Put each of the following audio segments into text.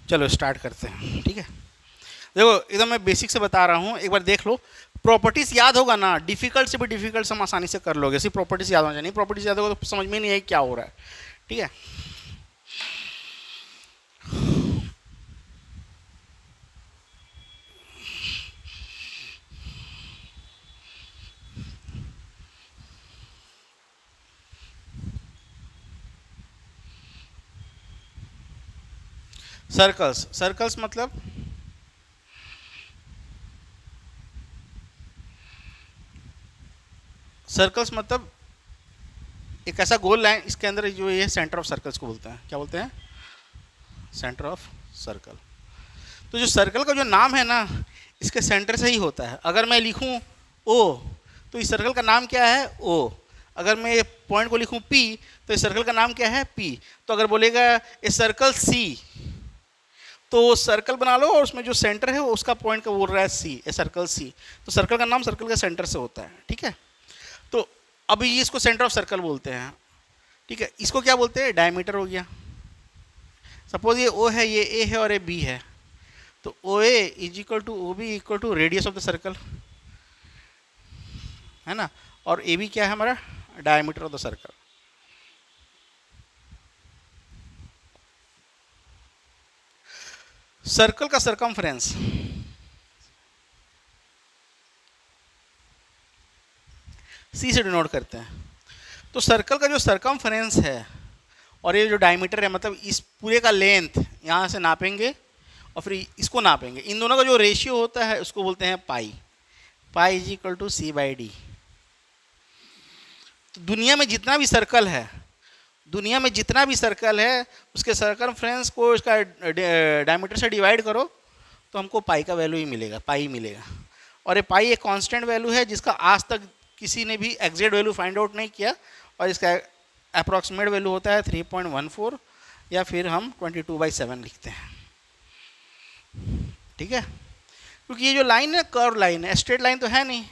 चलो स्टार्ट करते हैं, ठीक है। देखो एकदम मैं बेसिक से बता रहा हूँ, एक बार देख लो। प्रॉपर्टीज याद होगा ना, डिफिकल्ट से भी डिफिकल्ट हम आसानी से कर लोगे, सिर्फ प्रॉपर्टीज याद होना चाहिए। प्रॉपर्टीज याद होगा तो समझ में नहीं आई क्या हो रहा है, ठीक है। सर्कल्स, सर्कल्स मतलब सर्कल्स मतलब एक ऐसा गोल लाइन, इसके अंदर जो ये सेंटर ऑफ सर्कल्स को बोलते हैं, क्या बोलते हैं? Centre of circle. तो जो सर्कल का जो नाम है ना, इसके सेंटर से ही होता है। अगर मैं लिखूं ओ, तो इस सर्कल का नाम क्या है? ओ। अगर मैं ये पॉइंट को लिखूं पी, तो इस सर्कल का नाम क्या है? पी। तो अगर बोलेगा ये सर्कल सी, तो सर्कल बना लो और उसमें जो सेंटर है उसका पॉइंट का बोल रहा है सी, ये सर्कल सी। तो सर्कल का नाम सर्कल के सेंटर से होता है, ठीक है। तो अभी ये इसको सेंटर ऑफ सर्कल बोलते हैं, ठीक है। इसको क्या बोलते हैं? डायमीटर हो गया। सपोज ये ओ है, ये ए है और ये बी है, तो O A is equal to O B equal to radius of the circle, है ना। और ए बी क्या है हमारा? Diameter of the circle. Circle का सरकमफ्रेंस सी से डिनोट करते हैं। तो सर्कल का जो सरकमफ्रेंस है और ये जो डायमीटर है, मतलब इस पूरे का लेंथ यहाँ से नापेंगे और फिर इसको नापेंगे, इन दोनों का जो रेशियो होता है उसको बोलते हैं pi. Pi is equal to C by D. तो दुनिया में जितना भी सर्कल है, दुनिया में जितना भी सर्कल है, उसके सर्कमफ्रेंस को इसका डायमीटर से डिवाइड करो तो हमको पाई का वैल्यू ही मिलेगा, पाई मिलेगा। और ये पाई एक कांस्टेंट वैल्यू है जिसका आज तक किसी ने भी एग्जैक्ट वैल्यू फाइंड आउट नहीं किया, और इसका अप्रॉक्सीमेट वैल्यू होता है 3.14, या फिर हम 22/7 लिखते हैं, ठीक है। क्योंकि ये जो लाइन है कर्व लाइन है, स्ट्रेट लाइन तो है नहीं,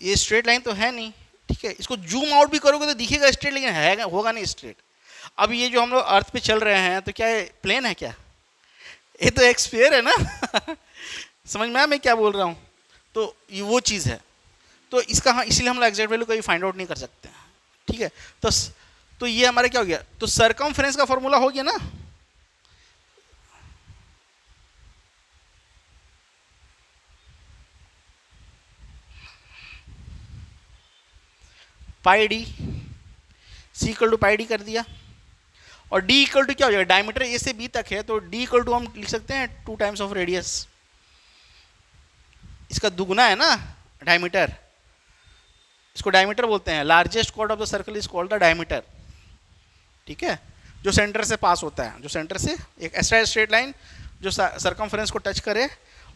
ये स्ट्रेट लाइन तो है नहीं, ठीक है। इसको जूम आउट भी करोगे तो दिखेगा स्ट्रेट, लेकिन है होगा नहीं स्ट्रेट। अब ये जो हम लोग अर्थ पे चल रहे हैं, तो क्या ये प्लेन है क्या? ये तो एक स्फीयर है ना समझ में आया मैं क्या बोल रहा हूँ? तो ये वो चीज़ है। तो इसका हाँ, इसीलिए हम लोग एग्जैक्ट वैल्यू कभी फाइंड आउट नहीं कर सकते हैं, ठीक है। तो ये हमारा क्या हो गया? तो सरकमफ्रेंस का फॉर्मूला हो गया ना, pi D, C equal to pi D कर दिया। और डी इक्वल टू क्या हो जाएगा? डायमीटर ए से बी तक है, तो डी इक्वल टू हम लिख सकते हैं 2 टाइम्स ऑफ रेडियस। इसका दुगना है ना डायमीटर, इसको डायमीटर बोलते हैं। Largest chord of the circle is called the diameter, ठीक है। जो सेंटर से पास होता है, जो सेंटर से एक ऐसा स्ट्रेट लाइन जो सरकमफ्रेंस को टच करे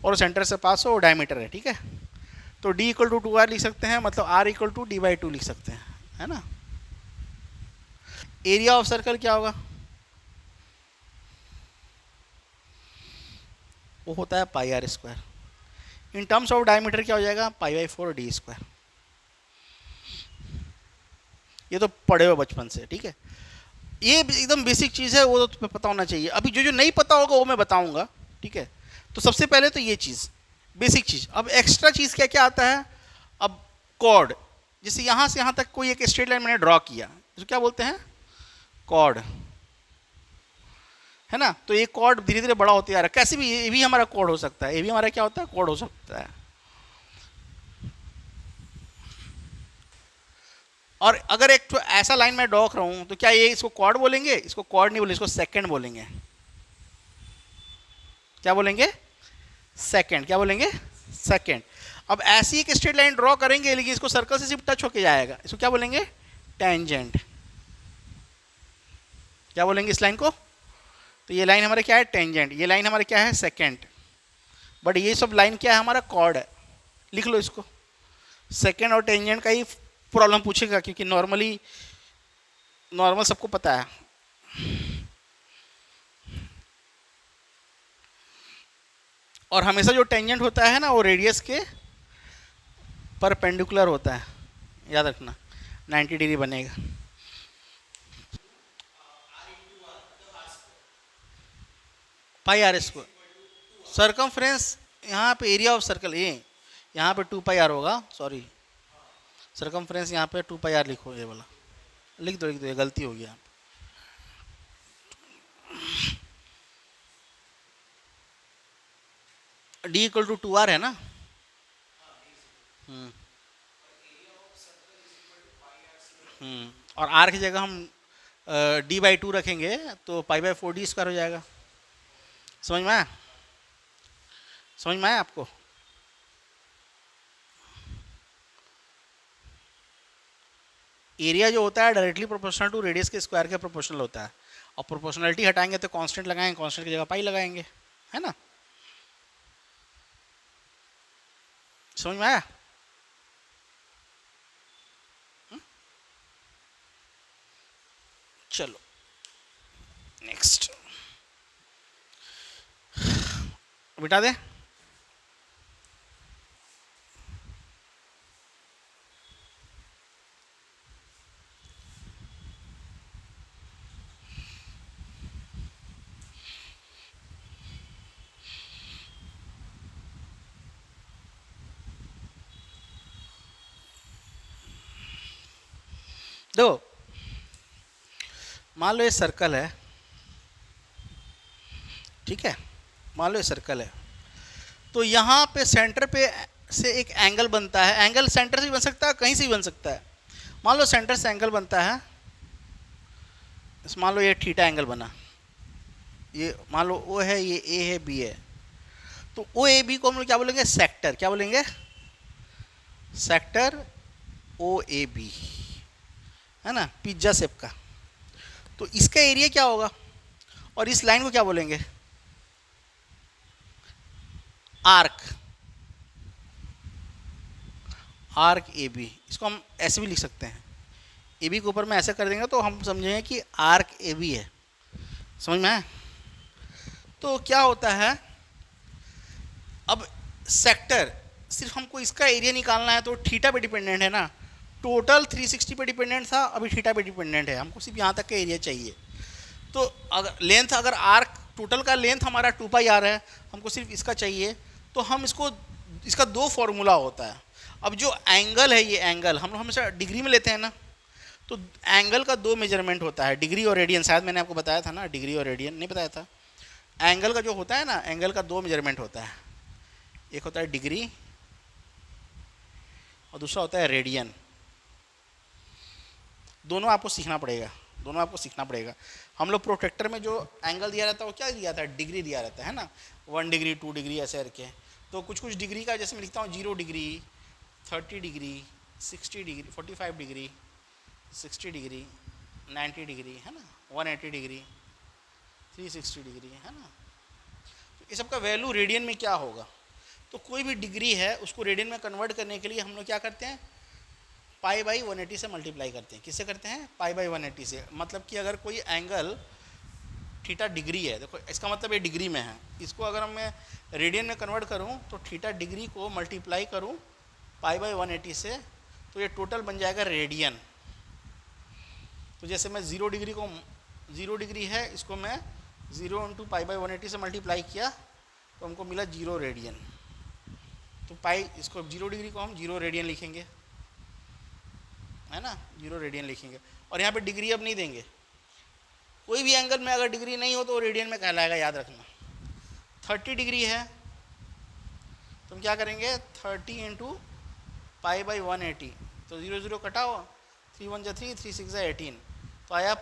और सेंटर से पास हो, वो डायमीटर है, ठीक है। तो डी इक्वल टू 2r लिख सकते हैं, मतलब r इक्वल टू d/2 लिख सकते हैं, है ना। एरिया ऑफ सर्कल क्या होगा? वो होता है pi r square. In terms of diameter क्या हो जाएगा? π/4d²। ये तो पढ़े हो बचपन से, ठीक है। ये एकदम बेसिक चीज़ है, वो तो तुम्हें पता होना चाहिए। अभी जो जो नहीं पता होगा वो मैं बताऊंगा, ठीक है। तो सबसे पहले तो ये चीज़ बेसिक चीज़। अब एक्स्ट्रा चीज़ क्या क्या आता है? अब कॉर्ड, जैसे यहाँ से यहाँ तक कोई एक स्ट्रेट लाइन मैंने ड्रॉ किया, इसको क्या बोलते हैं? कॉर्ड, है ना। तो ये कॉर्ड धीरे धीरे बड़ा होते जा रहा है। कैसे भी ये भी हमारा कॉर्ड हो सकता है, ये भी हमारा क्या होता है? कॉर्ड हो सकता है। और अगर एक तो ऐसा लाइन में ड्रॉ कर रहा हूँ, तो क्या ये इसको कॉर्ड बोलेंगे? इसको कॉर्ड नहीं बोलेंगे, इसको सेकंड बोलेंगे। क्या बोलेंगे? सेकंड। क्या बोलेंगे? सेकंड। अब ऐसी एक स्ट्रेट लाइन ड्रॉ करेंगे, लेकिन इसको सर्कल से सिर्फ टच होके जाएगा, इसको क्या बोलेंगे? टेंजेंट। क्या बोलेंगे इस लाइन को? तो ये लाइन हमारा क्या है? टेंजेंट। ये लाइन हमारा क्या है? सेकंड। बट ये सब लाइन क्या है? हमारा कॉर्ड है। लिख लो इसको। सेकंड और टेंजेंट का ही प्रॉब्लम पूछेगा, क्योंकि नॉर्मल सबको पता है। और हमेशा जो टेंजेंट होता है ना, वो रेडियस के परपेंडिकुलर होता है, याद रखना। 90 डिग्री बनेगा। पाई आर स्क्वायर। सरकमफ्रेंस यहाँ पे एरिया ऑफ सर्कल ए, यहाँ पे 2 पाई आर होगा, सॉरी सरकमफ्रेंस यहाँ पे 2 पाई आर लिखो, ये वाला लिख दो, ये गलती हो गया। डी इक्वल टू 2 आर है ना। हम्म और आर की जगह हम d/2 रखेंगे तो पाई/4d² हो जाएगा। समझ में आया, समझ में आया आपको। एरिया जो होता है डायरेक्टली प्रोपोर्शनल टू रेडियस के स्क्वायर के प्रोपोर्शनल होता है, और प्रोपोर्शनलिटी हटाएंगे तो कांस्टेंट लगाएंगे, कांस्टेंट की जगह पाई लगाएंगे, है ना। समझ में आया। चलो नेक्स्ट बिटा दे। दो, मान लो ये सर्कल है, ठीक है, मान लो ये सर्कल है, तो यहाँ पे सेंटर पे से एक एंगल बनता है। एंगल सेंटर से भी बन सकता है, कहीं से भी बन सकता है। मान लो सेंटर से एंगल बनता है, मान लो ये थीटा एंगल बना, ये मान लो ओ है, ये ए है, बी है, तो ओ ए बी को हम लोग क्या बोलेंगे, सेक्टर। क्या बोलेंगे, सेक्टर ओ ए बी, है ना, पिज्जा शेप का। तो इसका एरिया क्या होगा, और इस लाइन को क्या बोलेंगे, आर्क। आर्क ए बी, इसको हम ऐसे भी लिख सकते हैं, ए बी के ऊपर में ऐसे कर देंगे तो हम समझेंगे कि आर्क ए बी है। समझ में आया। तो क्या होता है, अब सेक्टर सिर्फ हमको इसका एरिया निकालना है, तो थीटा पे डिपेंडेंट है ना। टोटल 360 पे डिपेंडेंट था, अभी थीटा पे डिपेंडेंट है, हमको सिर्फ यहाँ तक का एरिया चाहिए। तो अगर लेंथ, अगर आर्क टोटल का लेंथ हमारा 2 पाई आर है, हमको सिर्फ इसका चाहिए, तो हम इसको, इसका दो फॉर्मूला होता है। अब जो एंगल है, ये एंगल हम लोग हमेशा डिग्री में लेते हैं ना, तो एंगल का दो मेजरमेंट होता है, डिग्री और रेडियन। शायद मैंने आपको बताया था ना, डिग्री और रेडियन नहीं बताया था। एंगल का जो होता है ना, एंगल का दो मेजरमेंट होता है, एक होता है डिग्री और दूसरा होता है रेडियन। दोनों आपको सीखना पड़ेगा, दोनों आपको सीखना पड़ेगा। हम लोग प्रोटेक्टर में जो एंगल दिया रहता है वो क्या दिया था, डिग्री दिया रहता है ना, 1 डिग्री 2 डिग्री ऐसे करके। तो कुछ कुछ डिग्री का जैसे मैं लिखता हूँ 0 degree, 30 degree, 60 degree, 45 degree, 60 degree, 90 degree, है ना, 180 डिग्री, 360 डिग्री, है ना। तो ये सब का वैल्यू रेडियन में क्या होगा, तो कोई भी डिग्री है उसको रेडियन में कन्वर्ट करने के लिए हम लोग क्या करते हैं, पाई/180 से मल्टीप्लाई करते हैं। किससे करते हैं, पाई/180 से। मतलब कि अगर कोई एंगल थीटा डिग्री है, देखो इसका मतलब ये डिग्री में है, इसको अगर मैं रेडियन में कन्वर्ट करूं तो थीटा डिग्री को मल्टीप्लाई करूं पाई/180 से, तो ये टोटल बन जाएगा रेडियन। तो जैसे मैं 0 डिग्री को, 0 डिग्री है, इसको मैं 0 इंटू पाई/180 से मल्टीप्लाई किया तो हमको मिला 0 रेडियन। तो पाई, इसको 0 डिग्री को हम 0 रेडियन लिखेंगे, है ना, 0 रेडियन लिखेंगे। और यहाँ पे डिग्री अब नहीं देंगे, कोई भी एंगल में अगर डिग्री नहीं हो तो रेडियन में कहलाएगा, याद रखना। 30 डिग्री है तो हम क्या करेंगे, 30 इंटू पाई/180, तो 0 0 कटाओ, 3 1 3, 3 6 18, तो आया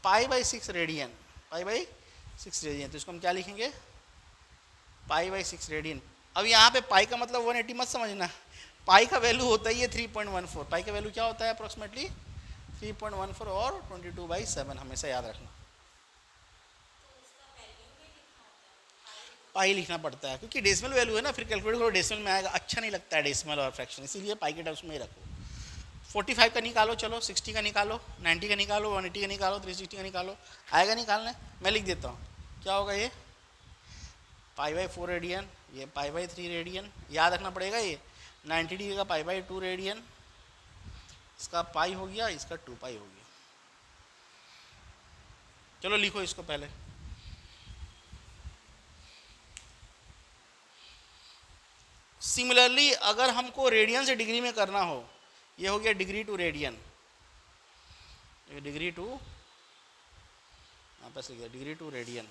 पाई/6 रेडियन, पाई/6 रेडियन। तो इसको हम क्या लिखेंगे, पाई/6 रेडियन। अब यहाँ पे पाई का मतलब 180 मत समझना, पाई का वैल्यू होता ही है 3.14। पाई का वैल्यू क्या होता है, अप्रोक्सीमेटली 3.14 और 22/7, हमेशा याद रखना। पाई लिखना पड़ता है क्योंकि डेसिमल वैल्यू है ना, फिर कैलकुलेट करो डेसिमल में आएगा, अच्छा नहीं लगता है डेसिमल और फ्रैक्शन, इसीलिए पाई के टर्म्स में ही रखो। 45 का निकालो, चलो 60 का निकालो, 90 का निकालो, 180 का निकालो, 360 का निकालो, आएगा निकालने। मैं लिख देता हूँ, क्या होगा ये, पाई/4 रेडियन, ये पाई/3 रेडियन, याद रखना पड़ेगा। ये 90 डिग्री का पाई/2 रेडियन, इसका पाई हो गया, इसका 2 पाई हो गया। चलो लिखो इसको पहले, सिमिलरली अगर हमको रेडियन से डिग्री में करना हो, ये हो गया degree to radian, degree to, यहाँ पे लिख दिया डिग्री टू रेडियन।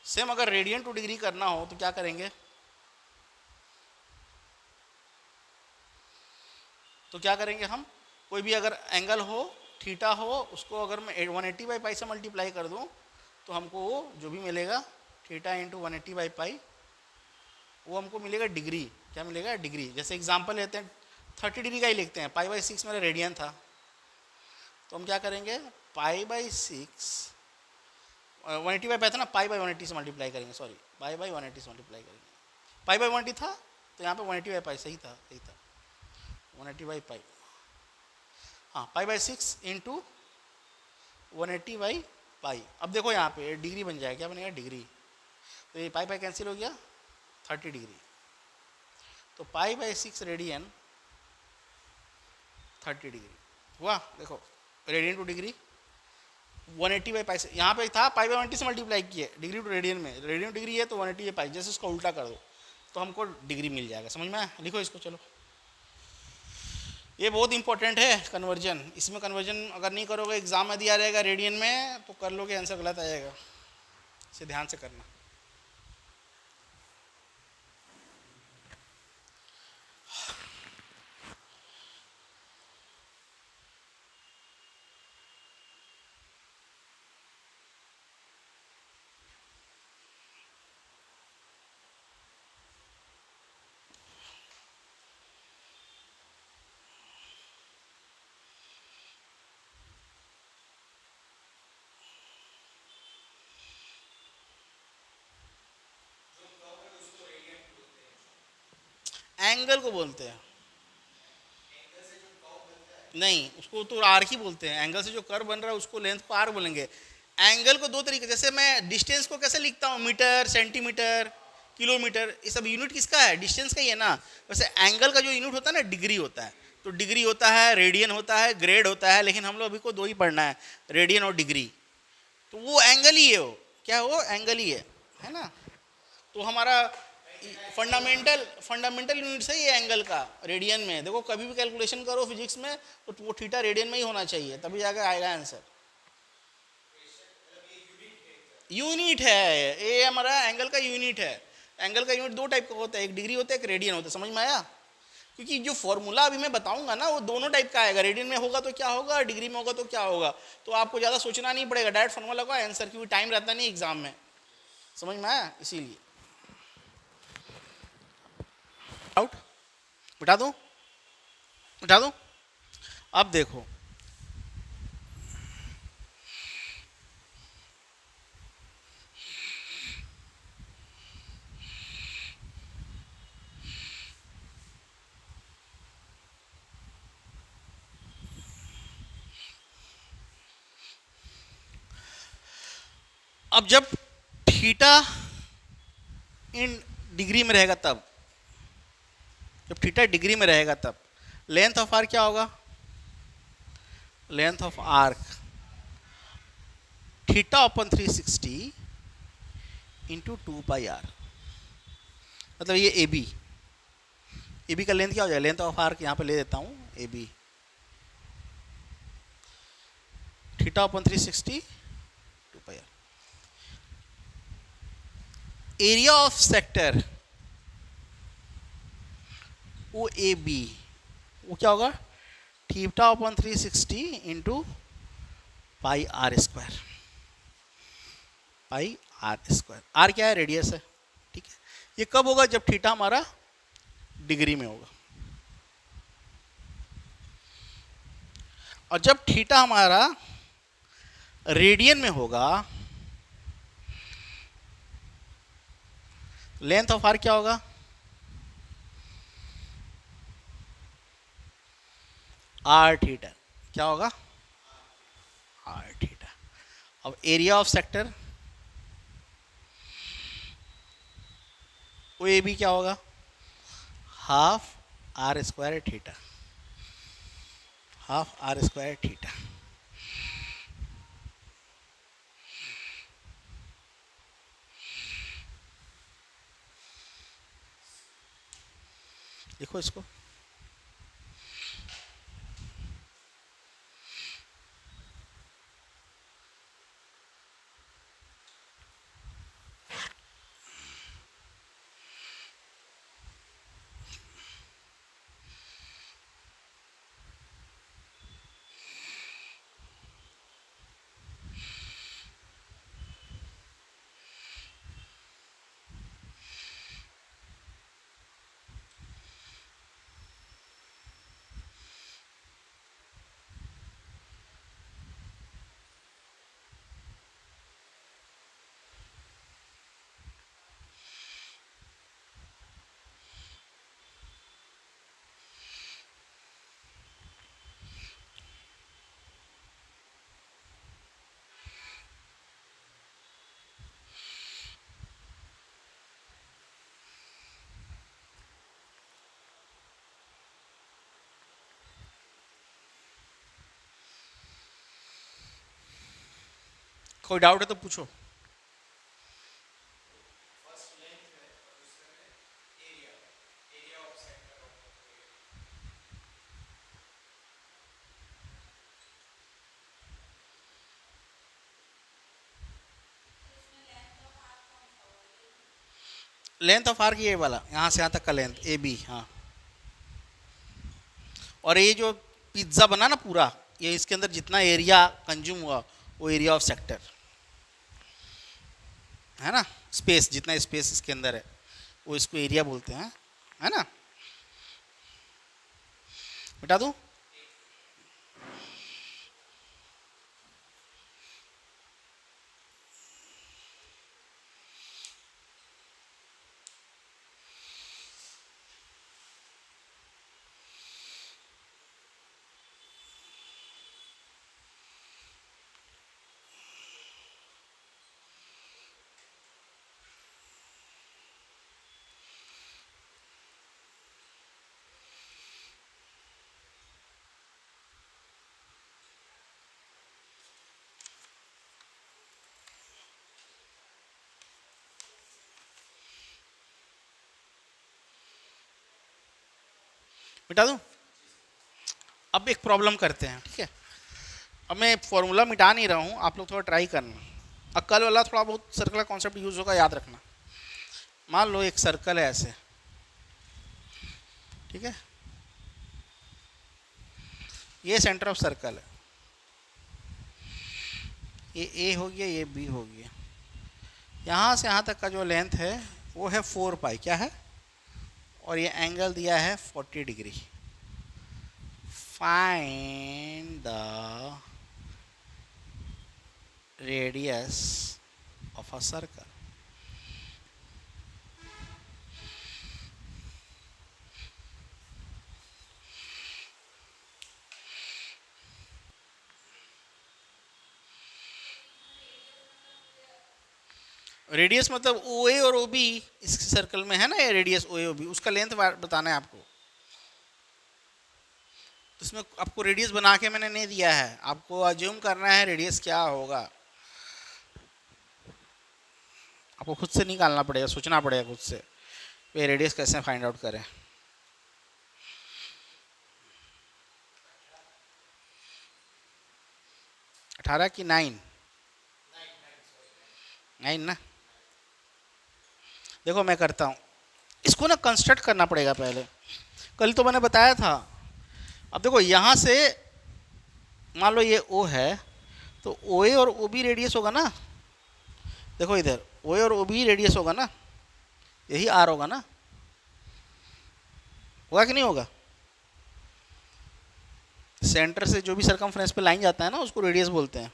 सेम अगर रेडियन टू डिग्री करना हो तो क्या करेंगे, तो क्या करेंगे हम, कोई भी अगर एंगल हो, थीटा हो, उसको अगर मैं 180/पाई से मल्टीप्लाई कर दूं तो हमको वो जो भी मिलेगा थीटा इंटू 180/पाई, वो हमको मिलेगा डिग्री। क्या मिलेगा, डिग्री। जैसे एग्जांपल लेते हैं 30 डिग्री का ही लिखते हैं, पाई/6 मेरा रेडियन था, तो हम क्या करेंगे, पाई/6 180/पाई था ना, पाई/180 से मल्टीप्लाई करेंगे, सॉरी पाई/180 से मल्टीप्लाई करेंगे, पाई/180 था तो यहाँ पे 180/पाई सही था, 180/पाई, हाँ पाई/6 इंटू 180/पाई। अब देखो यहाँ पे डिग्री बन जाएगा, क्या बनेगा, डिग्री। तो ये पाई कैंसिल हो गया, 30 डिग्री, तो पाई/6 रेडियन 30 डिग्री हुआ। देखो रेडियन टू डिग्री 180/पाई से, यहाँ पे था पाई/180 से मल्टीप्लाई किए, डिग्री टू रेडियन में, रेडियन टू डिग्री है तो 180/पाई, जैसे इसको उल्टा कर दो तो हमको डिग्री मिल जाएगा। समझ में आया, लिखो इसको। चलो ये बहुत इंपॉर्टेंट है कन्वर्जन, इसमें कन्वर्जन अगर नहीं करोगे एग्जाम में दिया रहेगा रेडियन में तो कर लोगे आंसर गलत आएगा, इसे ध्यान से करना। एंगल को बोलते हैं, नहीं उसको तो आर्क ही बोलते हैं। एंगल से जो कर्व बन रहा है उसको लेंथ को आर्क बोलेंगे। एंगल को दो तरीके, जैसे मैं डिस्टेंस को कैसे लिखता हूँ, मीटर, सेंटीमीटर, किलोमीटर, ये सब यूनिट किसका है, डिस्टेंस का ही है ना। वैसे एंगल का जो यूनिट होता है ना, डिग्री होता है। तो डिग्री होता है, रेडियन होता है, ग्रेड होता है, लेकिन हम लोग अभी को दो ही पढ़ना है, रेडियन और डिग्री। तो वो एंगल ही है, वो क्या है, वो एंगल ही है ना। तो हमारा फंडामेंटल फंडामेंटल यूनिट है ये एंगल का, रेडियन में। देखो कभी भी कैलकुलेशन करो फिजिक्स में तो वो थीटा रेडियन में ही होना चाहिए, तभी जाकर आएगा आंसर। यूनिट है ये, हमारा एंगल का यूनिट है। एंगल का यूनिट दो टाइप का होता है, एक डिग्री होता है, एक रेडियन होता है। समझ में आया, क्योंकि जो फॉर्मूला अभी मैं बताऊंगा ना वो दोनों टाइप का आएगा, रेडियन में होगा तो क्या होगा, डिग्री में होगा तो क्या होगा। तो आपको ज़्यादा सोचना नहीं पड़ेगा, डायरेक्ट फॉर्मूला का आंसर, क्योंकि टाइम रहता नहीं एग्जाम में। समझ में आया, इसीलिए। डाउट बिठा दूं, बिठा दूं। अब देखो, अब जब थीटा इन डिग्री में रहेगा तब, जब थीटा डिग्री में रहेगा तब लेंथ ऑफ आर्क क्या होगा, length of arc theta upon 360 into 2πr। मतलब ये ए बी का लेंथ क्या हो जाएगा, लेंथ ऑफ आर्क यहाँ पे ले देता हूँ A B, theta upon 360 2πr। Area of sector वो ए बी, वो क्या होगा, theta upon 360 into πr², πr²। Are क्या है, रेडियस है, ठीक है। ये कब होगा, जब थीटा हमारा डिग्री में होगा। और जब थीटा हमारा रेडियन में होगा, लेंथ ऑफ आर क्या होगा, आर थीटा। क्या होगा, आर थीटा। अब एरिया ऑफ सेक्टर वो ए बी क्या होगा, half r² theta, half r² theta. देखो इसको, कोई डाउट है तो पूछो। लेंथ ऑफ आर्क ये वाला, यहाँ से यहाँ तक का लेंथ ए बी, हाँ। और ये जो पिज्ज़ा बना ना पूरा, ये इसके अंदर जितना एरिया कंज्यूम हुआ वो एरिया ऑफ सेक्टर है ना, स्पेस, जितना स्पेस इसके अंदर है वो इसको एरिया बोलते हैं, है ना। मिटा दूँ? मिटा दूँ? अब एक प्रॉब्लम करते हैं, ठीक है। अब मैं फॉर्मूला मिटा नहीं रहा हूँ, आप लोग थोड़ा ट्राई करना। अब कल वाला थोड़ा बहुत सर्कल का कॉन्सेप्ट यूज होगा, याद रखना। मान लो एक सर्कल है ऐसे, ठीक है, ये सेंटर ऑफ सर्कल है, ये ए हो गया, ये बी हो गया, यहाँ से यहाँ तक का जो लेंथ है वो है 4 पाई, क्या है, और ये एंगल दिया है 40 degree. Find the radius of a circle. Radius मतलब ओ ए और ओ बी इस सर्कल में है ना, ये रेडियस ओ ए ओ बी, उसका लेंथ बताना है आपको। तो इसमें आपको रेडियस बना के मैंने नहीं दिया है, आपको अज्यूम करना है रेडियस क्या होगा, आपको खुद से निकालना पड़ेगा, सोचना पड़ेगा खुद से ये रेडियस कैसे फाइंड आउट करें। अठारह की 9? 9 ना। देखो मैं करता हूँ, इसको ना कंस्ट्रक्ट करना पड़ेगा पहले, कल तो मैंने बताया था। अब देखो यहाँ से मान लो ये ओ है, तो ओ ए और ओ बी रेडियस होगा ना, देखो इधर ओ ए और ओ बी रेडियस होगा ना, यही आर होगा ना, होगा कि नहीं होगा। सेंटर से जो भी सरकमफ्रेंस पे लाइन जाता है ना उसको रेडियस बोलते हैं,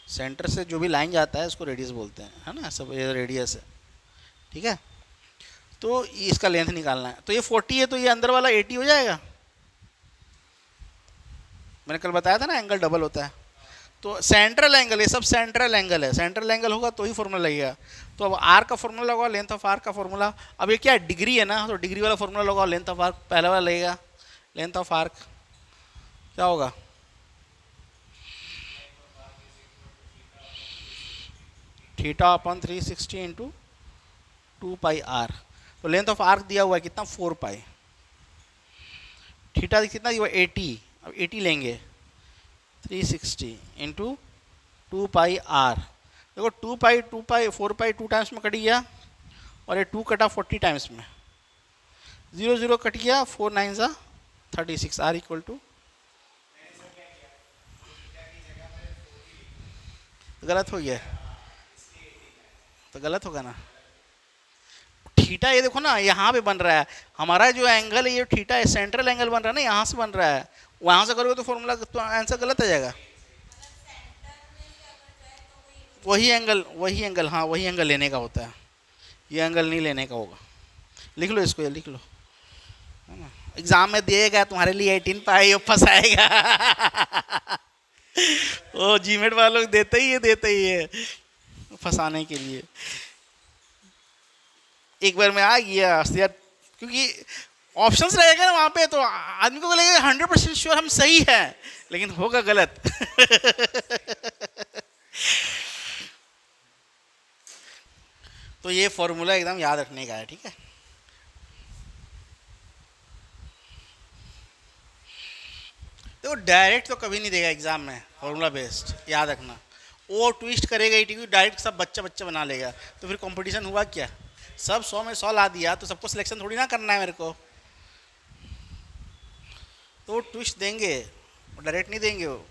सेंटर से जो भी लाइन जाता है उसको रेडियस बोलते हैं, है ना, सब ये रेडियस है, ठीक है। तो इसका लेंथ निकालना है, तो ये 40 है तो ये अंदर वाला 80 हो जाएगा। मैंने कल बताया था ना एंगल डबल होता है, तो सेंट्रल एंगल, ये सब सेंट्रल एंगल है, सेंट्रल एंगल होगा तो ही फॉर्मूला लगेगा। तो अब आर का फॉर्मूला लगाओ, लेंथ ऑफ आर का फॉर्मूला, अब ये क्या है, डिग्री है ना, तो डिग्री वाला फॉर्मूला लगाओ, लेंथ ऑफ आर्क पहला वाला लगेगा, लेंथ ऑफ आर्क क्या होगा, theta upon 360 into 2 pi r. तो लेंथ ऑफ आर्क दिया हुआ है कितना, 4 पाई, थीटा कितना दिया 80, अब 80 लेंगे 360 इंटू 2 पाई आर। देखो 2 पाई 4 पाई 2 टाइम्स में कट गया और ये 2 कटा 40 टाइम्स में, 0 0 कट गया, 4 9 ज़ा 36, आर इक्वल टू, गलत हो गया, तो गलत होगा ना। थीटा ये देखो ना यहाँ पे बन रहा है हमारा जो एंगल है, ये थीटा है, सेंट्रल एंगल बन रहा है ना, यहाँ से बन रहा है, वहाँ से करोगे तो फॉर्मूला तो आंसर गलत आ जाएगा। वही एंगल, हाँ वही एंगल लेने का होता है, ये एंगल नहीं लेने का होगा। लिख लो इसको, ये लिख लो, है ना, एग्जाम में दिएगा तुम्हारे लिए 18 पाई फंसाएगा। ओ जीमेट वालों देते ही है फंसाने के लिए। एक बार में आ गया यार, क्योंकि ऑप्शंस रहेगा ना वहां पे, तो आदमी को लगेगा 100% श्योर हम सही है, लेकिन होगा गलत। तो ये फॉर्मूला एकदम याद रखने का है, ठीक है। देखो डायरेक्ट तो कभी नहीं देगा एग्जाम में फॉर्मूला बेस्ड, याद रखना। वो ट्विस्ट करेगा ही, क्योंकि डायरेक्ट सब बच्चा बच्चा बना लेगा, तो फिर कंपटीशन हुआ क्या। सब 100 में 100 ला दिया तो सबको सिलेक्शन थोड़ी ना करना है मेरे को, तो वो ट्विस्ट देंगे, डायरेक्ट नहीं देंगे वो।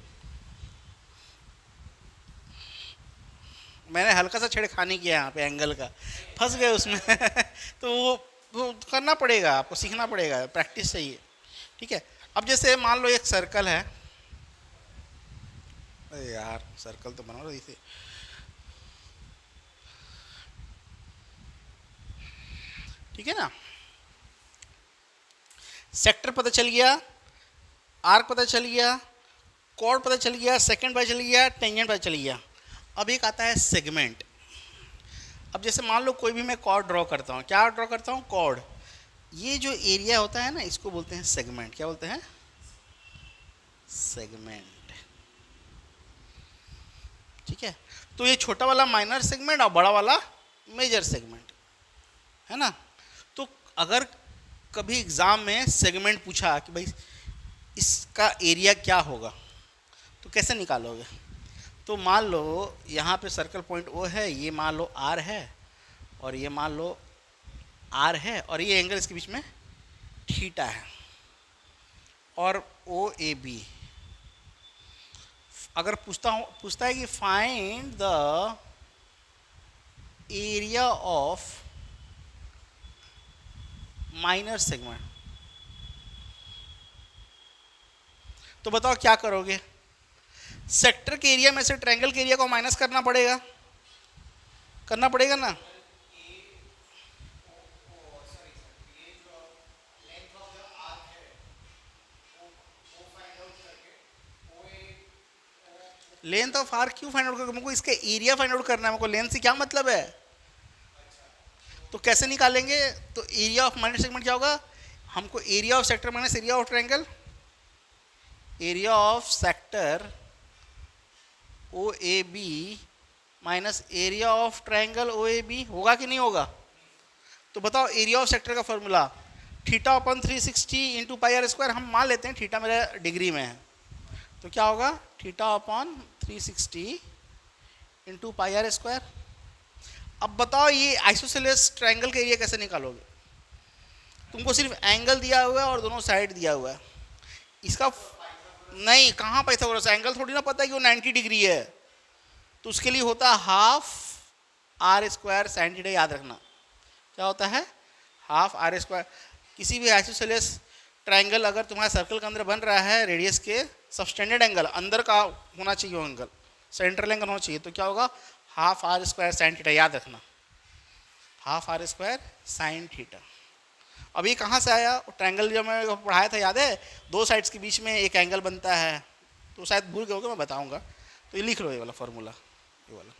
मैंने हल्का सा छेड़खानी किया यहाँ पे एंगल का, फंस गए उसमें। तो वो करना पड़ेगा, आपको सीखना पड़ेगा, प्रैक्टिस चाहिए, ठीक है। अब जैसे मान लो एक सर्कल है, अरे यार सर्कल तो बना लो इसे, ठीक है ना। सेक्टर पता चल गया, आर्क पता चल गया, कॉर्ड पता चल गया, सेकंड पता चल गया, टेंजेंट पता चल गया। अब एक आता है सेगमेंट। अब जैसे मान लो कोई भी मैं कॉर्ड ड्रॉ करता हूँ, क्या ड्रॉ करता हूँ, कॉर्ड। ये जो एरिया होता है ना, इसको बोलते हैं सेगमेंट। क्या बोलते हैं, सेगमेंट, ठीक है। तो ये छोटा वाला माइनर सेगमेंट और बड़ा वाला मेजर सेगमेंट, है ना। तो अगर कभी एग्जाम में सेगमेंट पूछा कि भाई इसका एरिया क्या होगा, तो कैसे निकालोगे। तो मान लो यहाँ पे सर्कल पॉइंट ओ है, ये मान लो आर है, और ये मान लो आर है, और ये एंगल इसके बीच में थीटा है, और ओ ए बी। अगर पूछता है कि find the area of minor segment, तो बताओ क्या करोगे। सेक्टर के एरिया में से ट्रायंगल के एरिया को माइनस करना पड़ेगा, ना। लेंथ ऑफ आर क्यों फाइंड आउट करोगे, मुझको इसका एरिया फाइंड आउट करना है, मुझको लेंथ से क्या मतलब है। तो कैसे निकालेंगे, तो एरिया ऑफ माइनर सेगमेंट क्या होगा, हमको area of sector minus area of triangle, area of sector O A B minus area of triangle O A B, होगा कि नहीं होगा। तो बताओ एरिया ऑफ सेक्टर का formula theta upon 360 into pi r square. हम मान लेते हैं थीटा मेरा डिग्री में है, तो क्या होगा theta upon 360 into pi r square. अब बताओ ये आइसोसेलेस ट्रायंगल का एरिया कैसे निकालोगे। तुमको सिर्फ एंगल दिया हुआ है और दोनों साइड दिया हुआ है, इसका नहीं, कहाँ पाइथागोरस, एंगल थोड़ी ना पता है कि वो 90 डिग्री है, तो उसके लिए होता है half r square sine theta. याद रखना क्या होता है, हाफ आर स्क्वायर। किसी भी आइसोसेलेस ट्रायंगल अगर तुम्हारे सर्कल के अंदर बन रहा है, रेडियस के सबस्टेंडेड एंगल अंदर का होना चाहिए, वो एंगल सेंट्रल एंगल होना चाहिए, तो क्या होगा half r square sine theta. याद रखना half r square sine theta. अब ये कहाँ से आया, ट्रायंगल जब मैं पढ़ाया था याद है, दो साइड्स के बीच में एक एंगल बनता है, तो शायद भूल गए होगे, मैं बताऊंगा। तो ये लिख लो, ये वाला फॉर्मूला, ये वाला।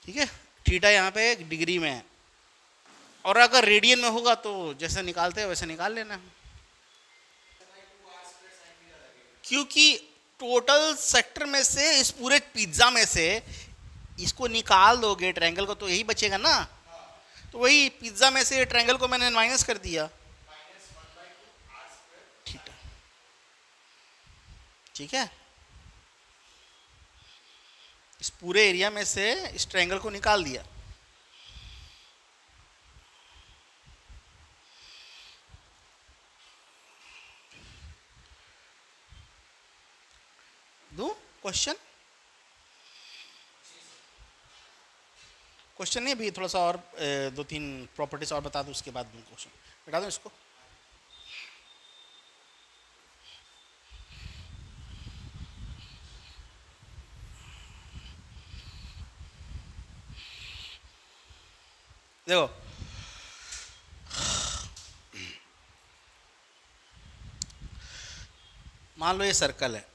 ठीक है, थीटा यहाँ पे डिग्री में है, और अगर रेडियन में होगा तो जैसे निकालते हैं वैसे निकाल लेना, क्योंकि टोटल सेक्टर में से इस पूरे पिज्जा में से इसको निकाल दोगे ट्रायंगल को तो यही बचेगा ना, तो वही पिज्जा में से ट्रायंगल को मैंने माइनस कर दिया। ठीक है, ठीक है, इस पूरे एरिया में से इस ट्रायंगल को निकाल दिया। दो क्वेश्चन, क्वेश्चन नहीं, अभी थोड़ा सा और दो तीन प्रॉपर्टीज और बता दूं, उसके बाद दूं क्वेश्चन। बता दूं इसको। देखो, मान लो ये सर्कल है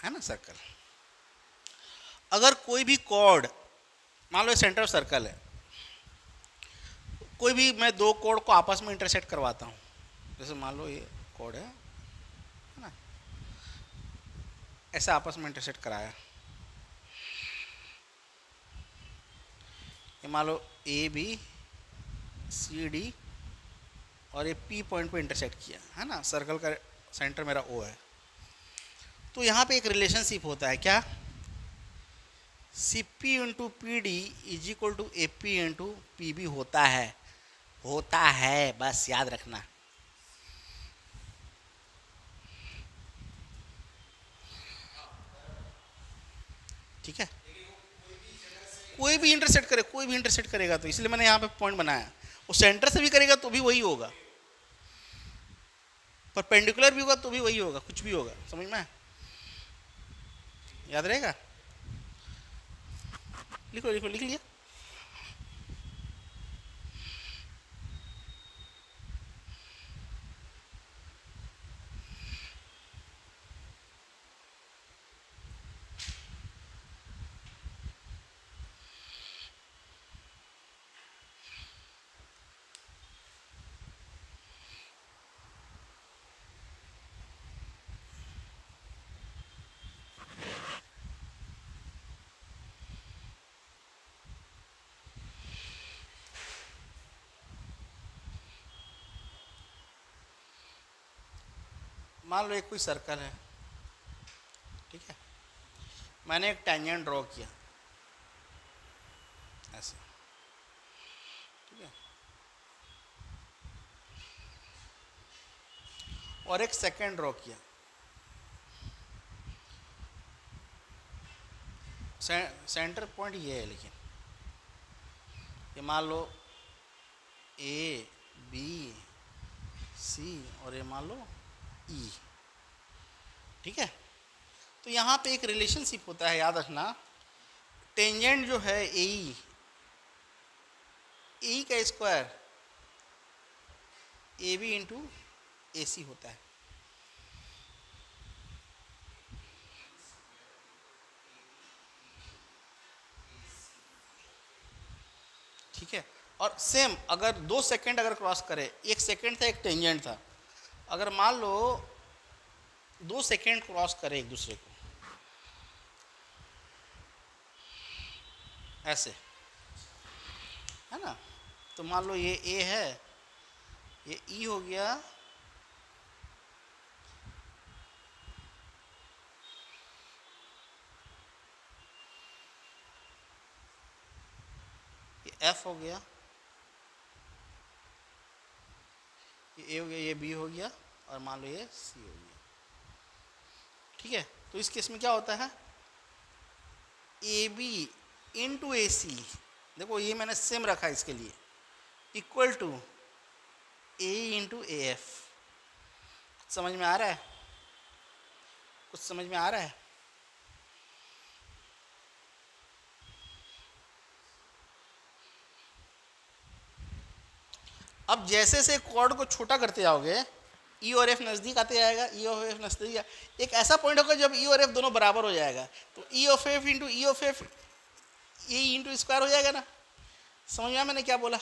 ना, सर्कल। अगर कोई भी कॉर्ड, मान लो ये सेंटर ऑफ सर्कल है, कोई भी मैं दो कॉर्ड को आपस में इंटरसेक्ट करवाता हूँ, जैसे मान लो ये कॉर्ड है ना, ऐसे आपस में इंटरसेक्ट कराया, ये मान लो ए बी सी डी और ये पी पॉइंट पे इंटरसेक्ट किया है ना, सर्कल का सेंटर मेरा ओ है, तो यहाँ पे एक रिलेशनशिप होता है क्या, C P into P D is equal to A P into P B होता है, बस याद रखना। ठीक है, कोई भी इंटरसेक्ट करे, कोई भी इंटरसेक्ट करेगा, तो इसलिए मैंने यहाँ पे पॉइंट बनाया, वो सेंटर से भी करेगा तो भी वही होगा, परपेंडिकुलर भी होगा तो भी वही होगा, कुछ भी होगा, समझ में याद रहेगा। लिखो लिखो, लिख लिया। मान लो एक कोई सर्कल है, ठीक है, मैंने एक टेंजेंट ड्रॉ किया ऐसे, ठीक है, और एक सेकेंड ड्रॉ किया, सेंटर पॉइंट ये है, लेकिन ये मान लो ए बी सी और ये मान लो ई, ठीक है, तो यहाँ पे एक रिलेशनशिप होता है, याद रखना, टेंजेंट जो है ए का स्क्वायर ए बी इंटू ए सी होता है, ठीक है, और सेम अगर 2 सेकेंड अगर क्रॉस करे, 1 सेकेंड था, एक टेंजेंट था, अगर मान लो 2 सेकेंड क्रॉस करे एक दूसरे को ऐसे, है ना, तो मान लो ये ए है, ये ई हो गया, ये एफ हो गया, ये ए हो गया, ये बी हो गया, और मान लो ये सी हो गया, ठीक है, तो इस केस में क्या होता है, ए बी इंटू ए सी, देखो ये मैंने सेम रखा है इसके लिए, equal to A into A F. समझ में आ रहा है, कुछ समझ में आ रहा है। अब जैसे से कॉर्ड को छोटा करते जाओगे, ई और एफ नज़दीक आते जाएगा, ई और एफ नज़दीक, एक ऐसा पॉइंट होगा जब ई और एफ दोनों बराबर हो जाएगा, तो ई of F into E of F, A into square हो जाएगा ना। समझ में आया मैंने क्या बोला।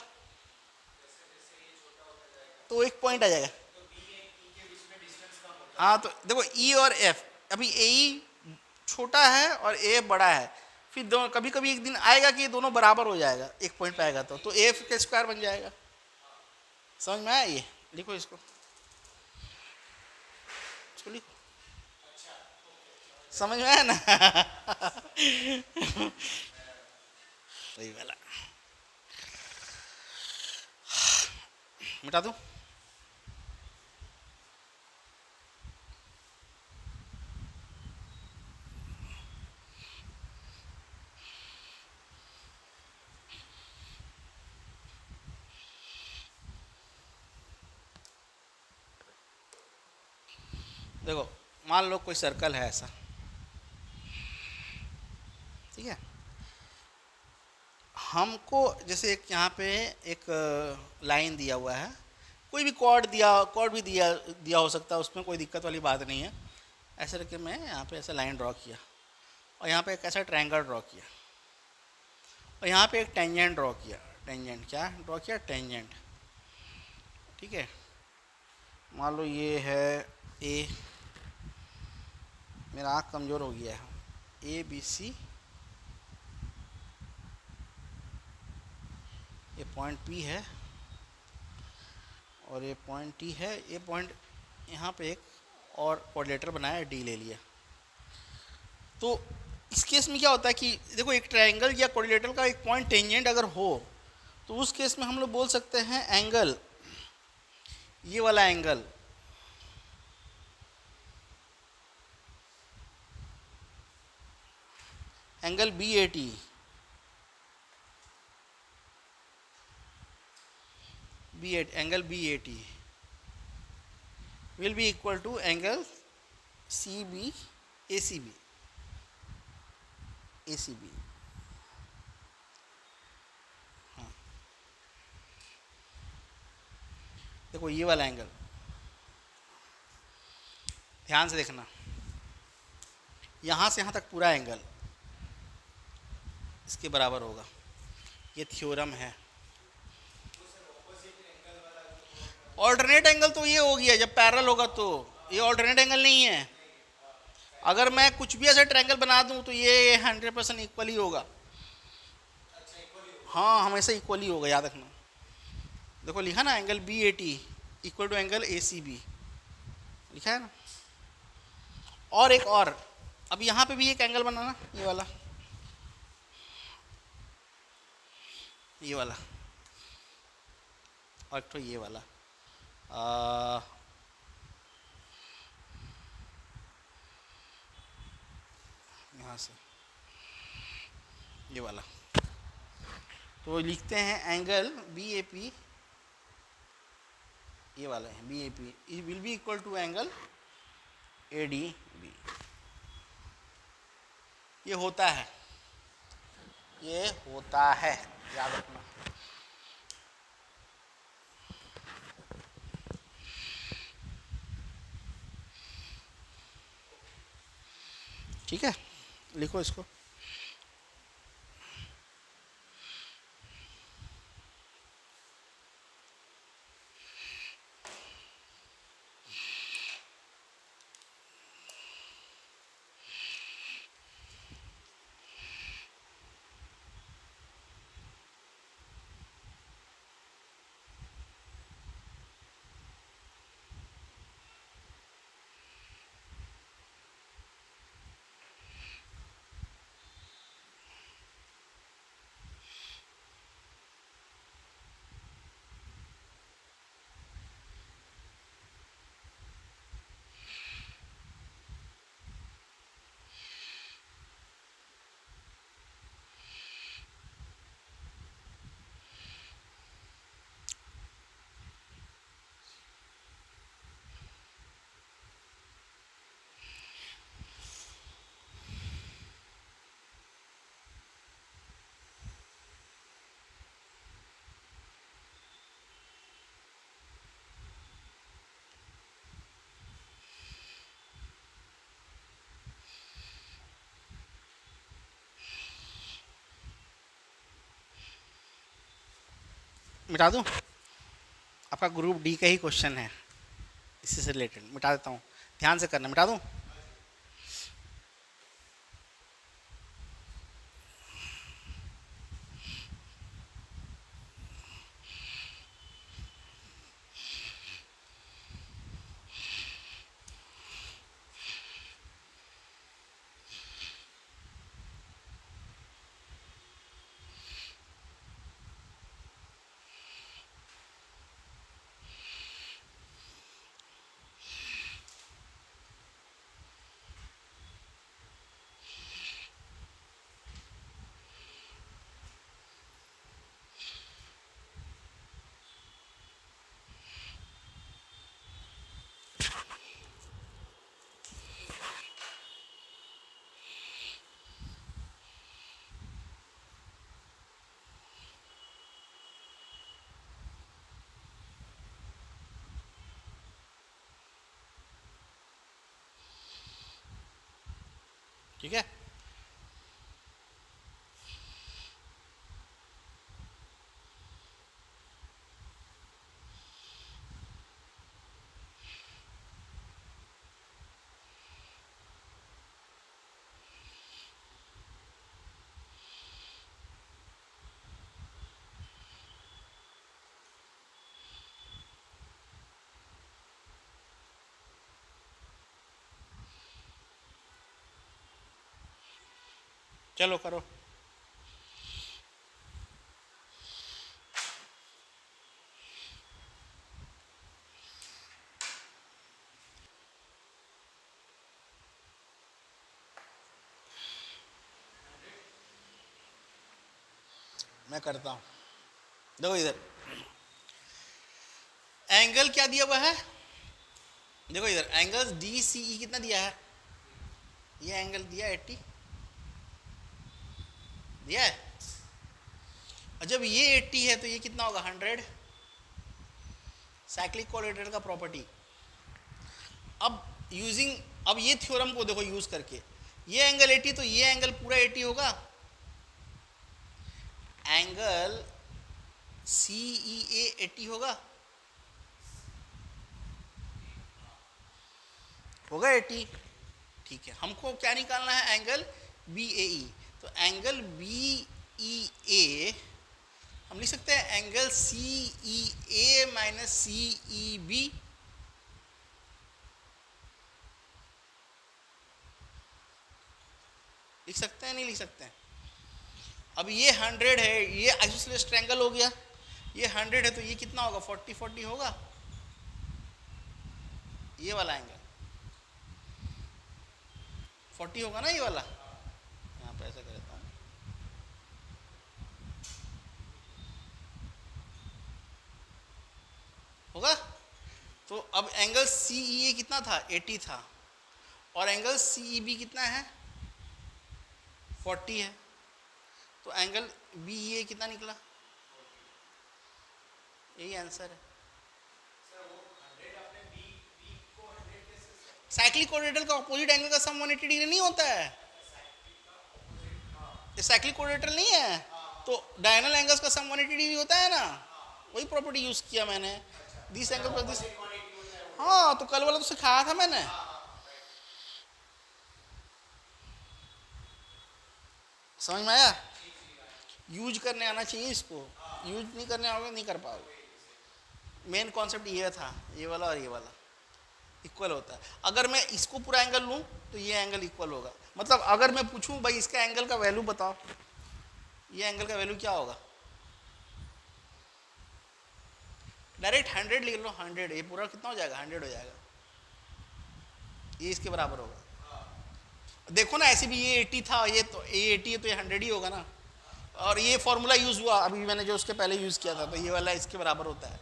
तो एक पॉइंट आ जाएगा। हाँ तो देखो ई और एफ, अभी ए छोटा है और ए बड़ा है, फिर दोनों कभी कभी एक दिन आएगा कि ये दोनों बराबर हो जाएगा, एक पॉइंट पे आएगा तो एफ का स्क्वायर बन जाएगा। समझ में आया? ये लिखो इसको, इसको लिखो, समझ में आया ना? वही वाला, मिटा दूं? देखो मान लो कोई सर्कल है ऐसा, ठीक है, हमको जैसे एक यहाँ पे एक लाइन दिया हुआ है, कोई भी कॉर्ड दिया, कॉर्ड भी दिया दिया हो सकता है, उसमें कोई दिक्कत वाली बात नहीं है। ऐसे करके मैं यहाँ पे ऐसा लाइन ड्रॉ किया और यहाँ पे एक ऐसा ट्रायंगल ड्रॉ किया और यहाँ पे एक टेंजेंट ड्रॉ किया। टेंजेंट क्या ड्रॉ किया? टेंजेंट, ठीक है। मान लो ये है ए, मेरा आँख कमज़ोर हो गया है, ए बी सी, ये पॉइंट पी है और ये पॉइंट टी है, ये पॉइंट यहाँ पे एक और कोऑर्डिनेटर बनाया, डी ले लिया। तो इस केस में क्या होता है कि देखो एक ट्रायंगल या कोऑर्डिनेटर का एक पॉइंट टेंजेंट अगर हो तो उस केस में हम लोग बोल सकते हैं एंगल, ये वाला angle angle B A T, angle B A T will be equal to angle C B A C B, A C B. हाँ देखो ये वाला एंगल, ध्यान से देखना, यहाँ से यहाँ तक पूरा एंगल इसके बराबर होगा, ये थ्योरम है। ऑल्टरनेट एंगल तो ये हो गया जब पैरेलल होगा, तो ये ऑल्टरनेट एंगल नहीं है। अगर मैं कुछ भी ऐसा ट्रायंगल बना दूं तो ये 100% इक्वल ही होगा। हाँ हमेशा इक्वल ही होगा, याद रखना। देखो लिखा ना angle B A T equal to angle A C B, लिखा है ना। और एक और, अब यहाँ पे भी एक एंगल बनाना, ये वाला, ये वाला, और एक तो ये वाला, यहाँ से ये वाला, तो लिखते हैं एंगल बी ए पी, ये वाला है B A P will be equal to angle A D B. ये होता है, ये होता है, याद रखना। ठीक है, लिखो इसको। मिटा दूं? आपका ग्रुप डी का ही क्वेश्चन है, इसी से रिलेटेड। मिटा देता हूँ, ध्यान से करना, मिटा दूँ। ठीक है, चलो करो। मैं करता हूँ। देखो इधर एंगल क्या दिया हुआ है, देखो इधर एंगल डी सी ई कितना दिया है, ये एंगल दिया 80 दिया है। और जब ये 80 है तो ये कितना होगा 100, साइक्लिक कोऑर्डिनेटर का प्रॉपर्टी। अब यूजिंग, अब ये थ्योरम को देखो यूज करके, ये एंगल 80 तो ये एंगल पूरा 80 होगा। एंगल सी ई ए 80 होगा, होगा 80। ठीक है, हमको क्या निकालना है, एंगल बी ए ई। तो एंगल बी ई ए हम लिख सकते हैं एंगल सी ई ए माइनस सी ई बी। लिख सकते हैं, नहीं लिख सकते हैं। अब ये 100 है, ये आइसोसेलेस ट्रायंगल हो गया, ये 100 है तो ये कितना होगा 40 40 होगा, ये वाला एंगल 40 होगा ना, ये वाला। यहाँ पे ऐसा कर देता हूँ, होगा। तो अब एंगल सी ई ए कितना था 80 था, और एंगल सी ई बी कितना है 40 है। तो एंगल बी ई ए कितना निकला, यही आंसर है। साइक्लिक कोऑर्डिनेटर का अपोजिट एंगल का सम 180 डिग्री नहीं होता है, ये साइक्लिक कोऑर्डिनेटर नहीं है। तो डायगोनल एंगल्स का सम 180 डिग्री होता है ना, वही प्रॉपर्टी यूज किया मैंने, दिस एंगल पर दिस। हाँ तो कल वाला तो सिखाया था मैंने। समझ में आया, यूज करने आना चाहिए इसको, यूज नहीं करने आओगे नहीं कर पाओगे। मेन कॉन्सेप्ट ये था, ये वाला और ये वाला इक्वल होता है। अगर मैं इसको पूरा एंगल लूँ तो ये एंगल इक्वल होगा। मतलब अगर मैं पूछूं भाई इसका एंगल का वैल्यू बताओ, ये एंगल का वैल्यू क्या होगा, डायरेक्ट 100 लिख लो, 100, ये पूरा कितना हो जाएगा 100 हो जाएगा, ये इसके बराबर होगा। देखो ना ऐसे भी ये 80 था, ये तो ये 80 है तो ये 100 ही होगा ना। और ये फॉर्मूला यूज हुआ अभी मैंने जो उसके पहले यूज किया था, तो ये वाला इसके बराबर होता है।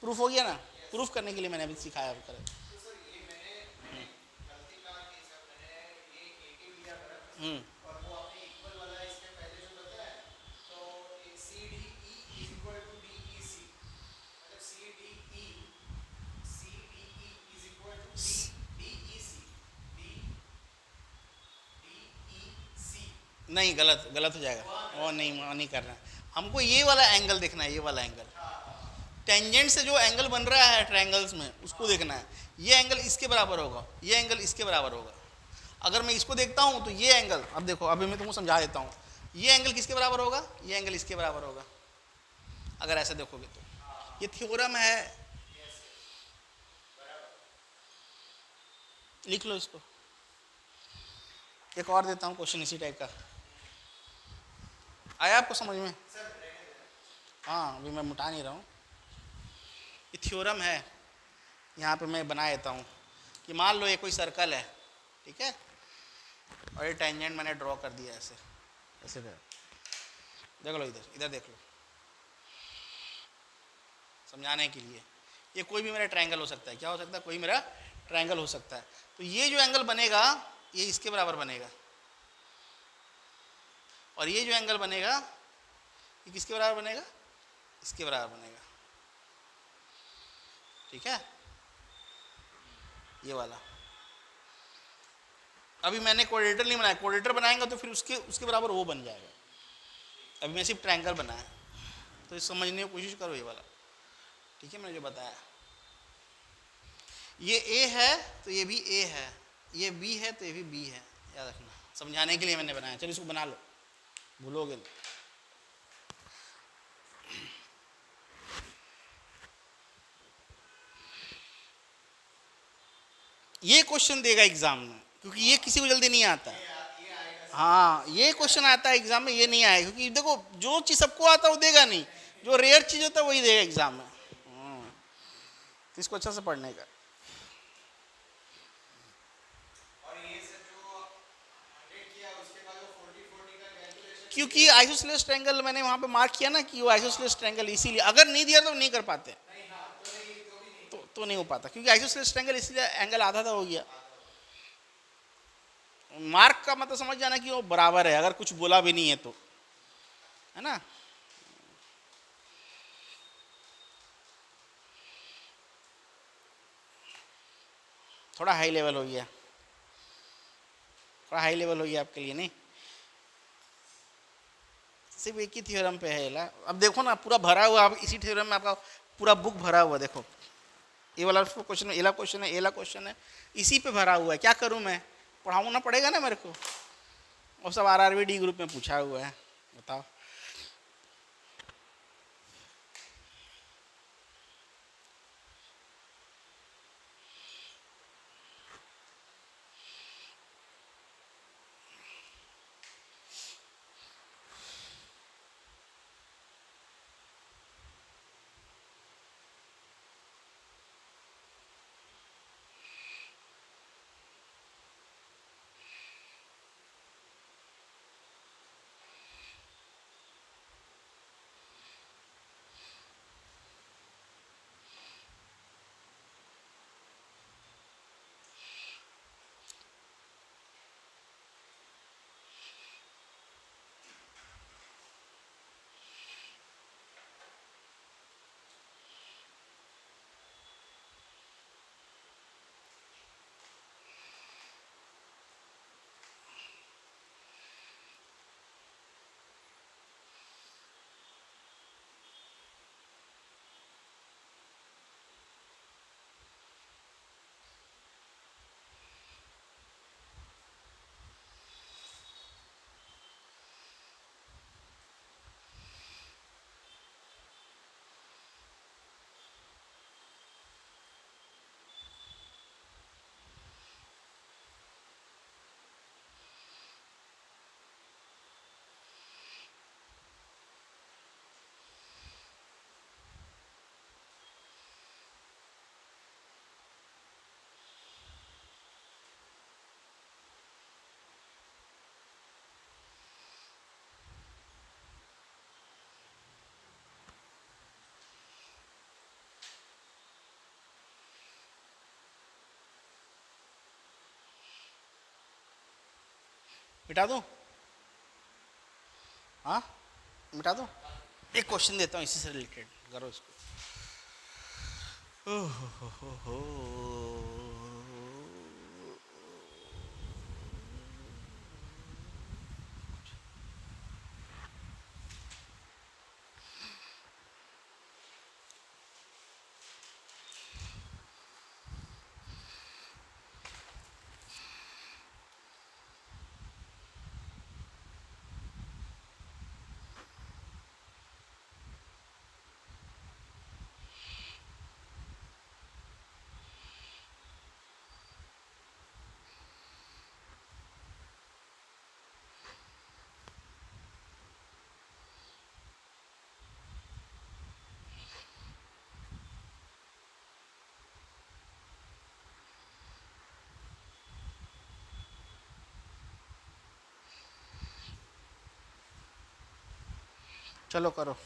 प्रूफ हो गया ना, प्रूफ करने के लिए मैंने अभी सिखाया करें। हम्म, नहीं गलत गलत हो जाएगा, वो नहीं करना है। हमको ये वाला एंगल देखना है, ये वाला एंगल। टेंजेंट से जो एंगल बन रहा है ट्रायंगल्स में उसको देखना है। ये एंगल इसके बराबर होगा, ये एंगल इसके बराबर होगा। अगर मैं इसको देखता हूं तो ये एंगल, अब देखो अभी मैं तुमको समझा देता हूं, ये एंगल किसके बराबर होगा, ये एंगल इसके बराबर होगा। अगर ऐसे देखोगे तो ये थ्योरम है, लिख लो इसको। एक और देता हूं क्वेश्चन इसी टाइप का, आया आपको समझ में? हाँ अभी मैं मुटा नहीं रहा हूँ। ये थ्योरम है, यहाँ पे मैं बना देता हूँ कि मान लो ये कोई सर्कल है, ठीक है, और ये टेंजेंट मैंने ड्रॉ कर दिया ऐसे, ऐसे देख लो, इधर इधर देख लो समझाने के लिए। ये कोई भी मेरा ट्रायंगल हो सकता है, क्या हो सकता है, कोई मेरा ट्रायंगल हो सकता है। तो ये जो एंगल बनेगा ये इसके बराबर बनेगा, और ये जो एंगल बनेगा ये किसके बराबर बनेगा, इसके बराबर बनेगा, ठीक है, ये वाला। अभी मैंने कोऑर्डिनेटर नहीं बनाया, कोऑर्डिनेटर बनाएंगे तो फिर उसके उसके बराबर वो बन जाएगा। अभी मैं सिर्फ ट्रायंगल बनाया, तो समझने की कोशिश करो ये वाला, ठीक है, मैंने जो बताया। ये ए है तो ये भी ए है, ये बी है तो ये भी बी है, याद रखना, समझाने के लिए मैंने बनाया। चलो इसको बना लो, भूलोगे नहीं। ये क्वेश्चन देगा एग्जाम में, क्योंकि ये किसी को जल्दी नहीं आता है। हाँ ये क्वेश्चन आता है एग्जाम में, ये नहीं आएगा, क्योंकि देखो जो चीज सबको आता है वो देगा नहीं, जो रेयर चीज होता है वही देगा एग्जाम में। तो इसको अच्छा से पढ़ने का। क्योंकि आइसोसेलेस ट्रायंगल मैंने वहां पे मार्क किया ना कि वो आइसोसेलेस ट्रायंगल, इसीलिए अगर नहीं दिया तो नहीं कर पाते, तो नहीं हो पाता, क्योंकि आइसोसेलेस ट्रायंगल इसलिए एंगल आधा था हो गया। मार्क का मतलब समझ जाना कि वो बराबर है, अगर कुछ बोला भी नहीं है तो, है ना। थोड़ा हाई लेवल हो गया, थोड़ा हाई लेवल हो गया आपके लिए, नहीं सिर्फ एक ही थ्योरम पे है। अब देखो ना पूरा भरा हुआ, अब इसी थ्योरम में आपका पूरा बुक भरा हुआ, देखो ये वाला क्वेश्चन है, एला क्वेश्चन है, एला क्वेश्चन है, इसी पे भरा हुआ है। क्या करूं मैं, पढ़ाऊंगा पड़ेगा ना मेरे को, और सब RRBD ग्रुप में पूछा हुआ है, बताओ। मिटा दूं, हाँ मिटा दूं। एक क्वेश्चन देता हूँ इसी से रिलेटेड, करो इसको। हो। चलो करो।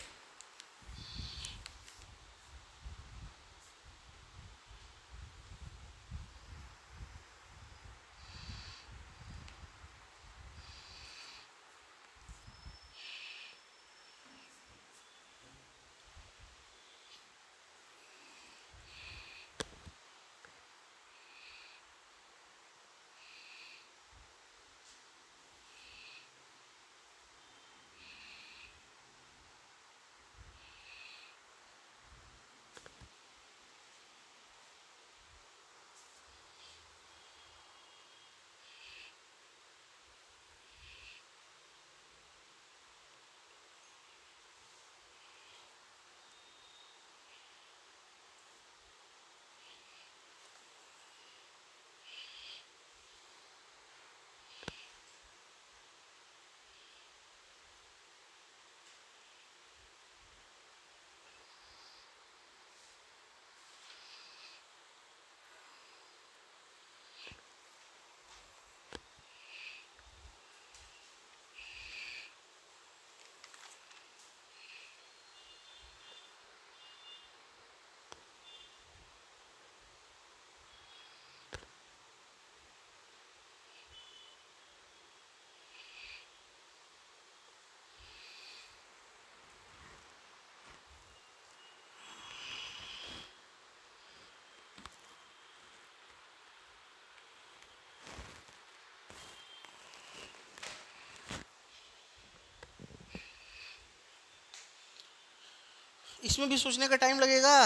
इसमें भी सोचने का टाइम लगेगा।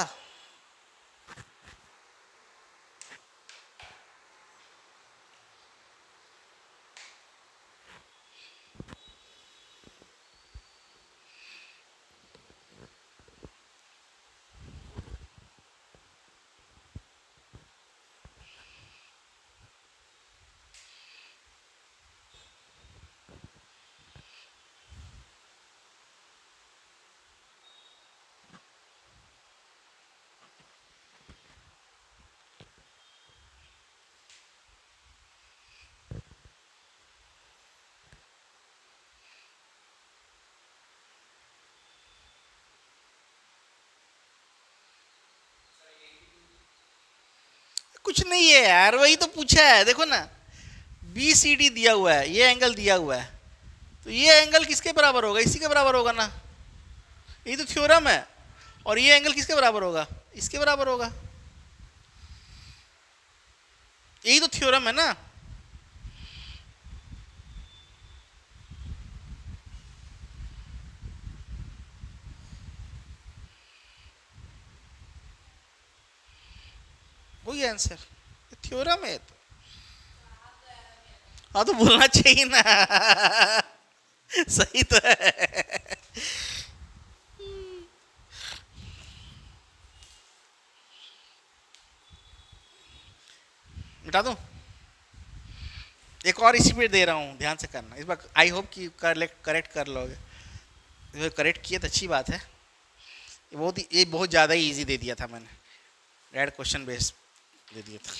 कुछ नहीं है यार, वही तो पूछा है, देखो ना। बी सी डी दिया हुआ है, ये एंगल दिया हुआ है, तो ये एंगल किसके बराबर होगा? इसी के बराबर होगा ना। ये तो थ्योरम है। और ये एंगल किसके बराबर होगा? इसके बराबर होगा। यही तो थ्योरम है ना। वही आंसर, थ्योरम है तो। हाँ तो बोलना चाहिए ना। सही तो है। मिटा दूं? एक और इसी पे दे रहा हूँ, ध्यान से करना इस बार, आई होप कि करेक्ट कर लोगे। करेक्ट किए तो अच्छी बात है। ये बहुत ज़्यादा ही इजी दे दिया था मैंने, रेड क्वेश्चन बेस दे दिया था।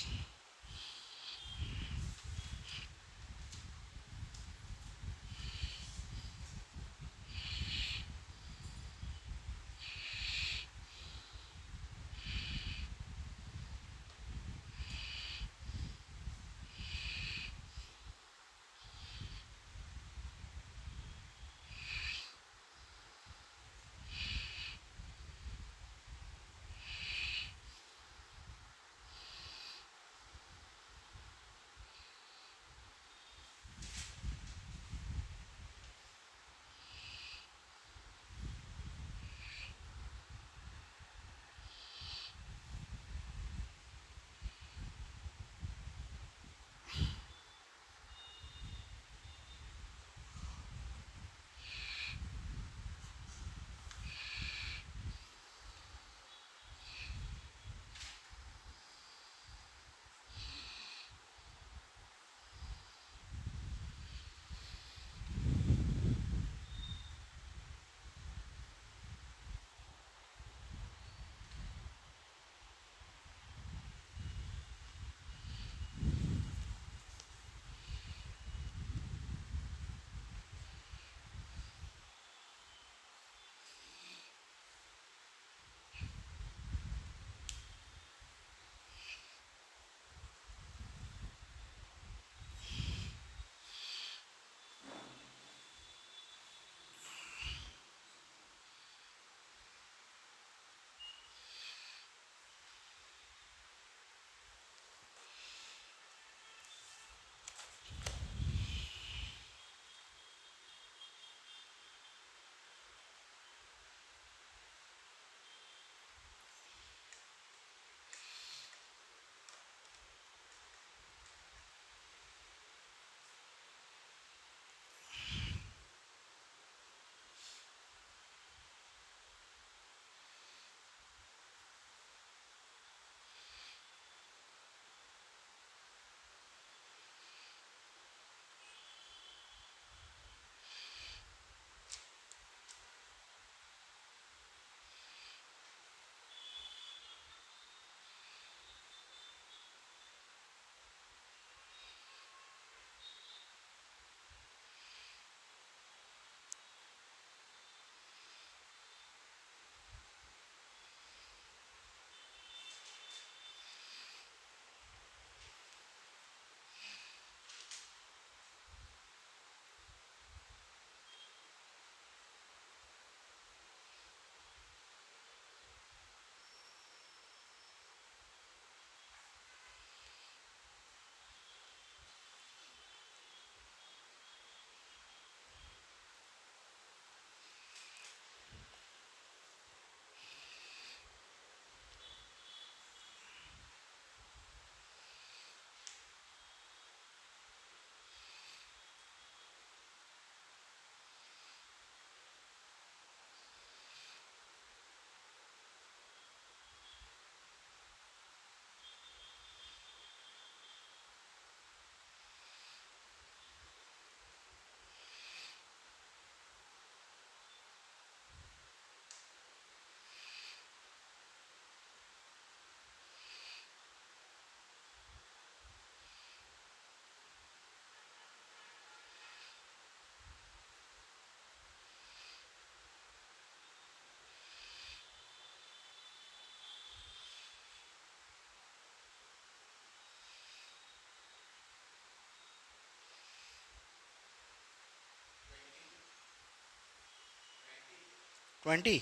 20।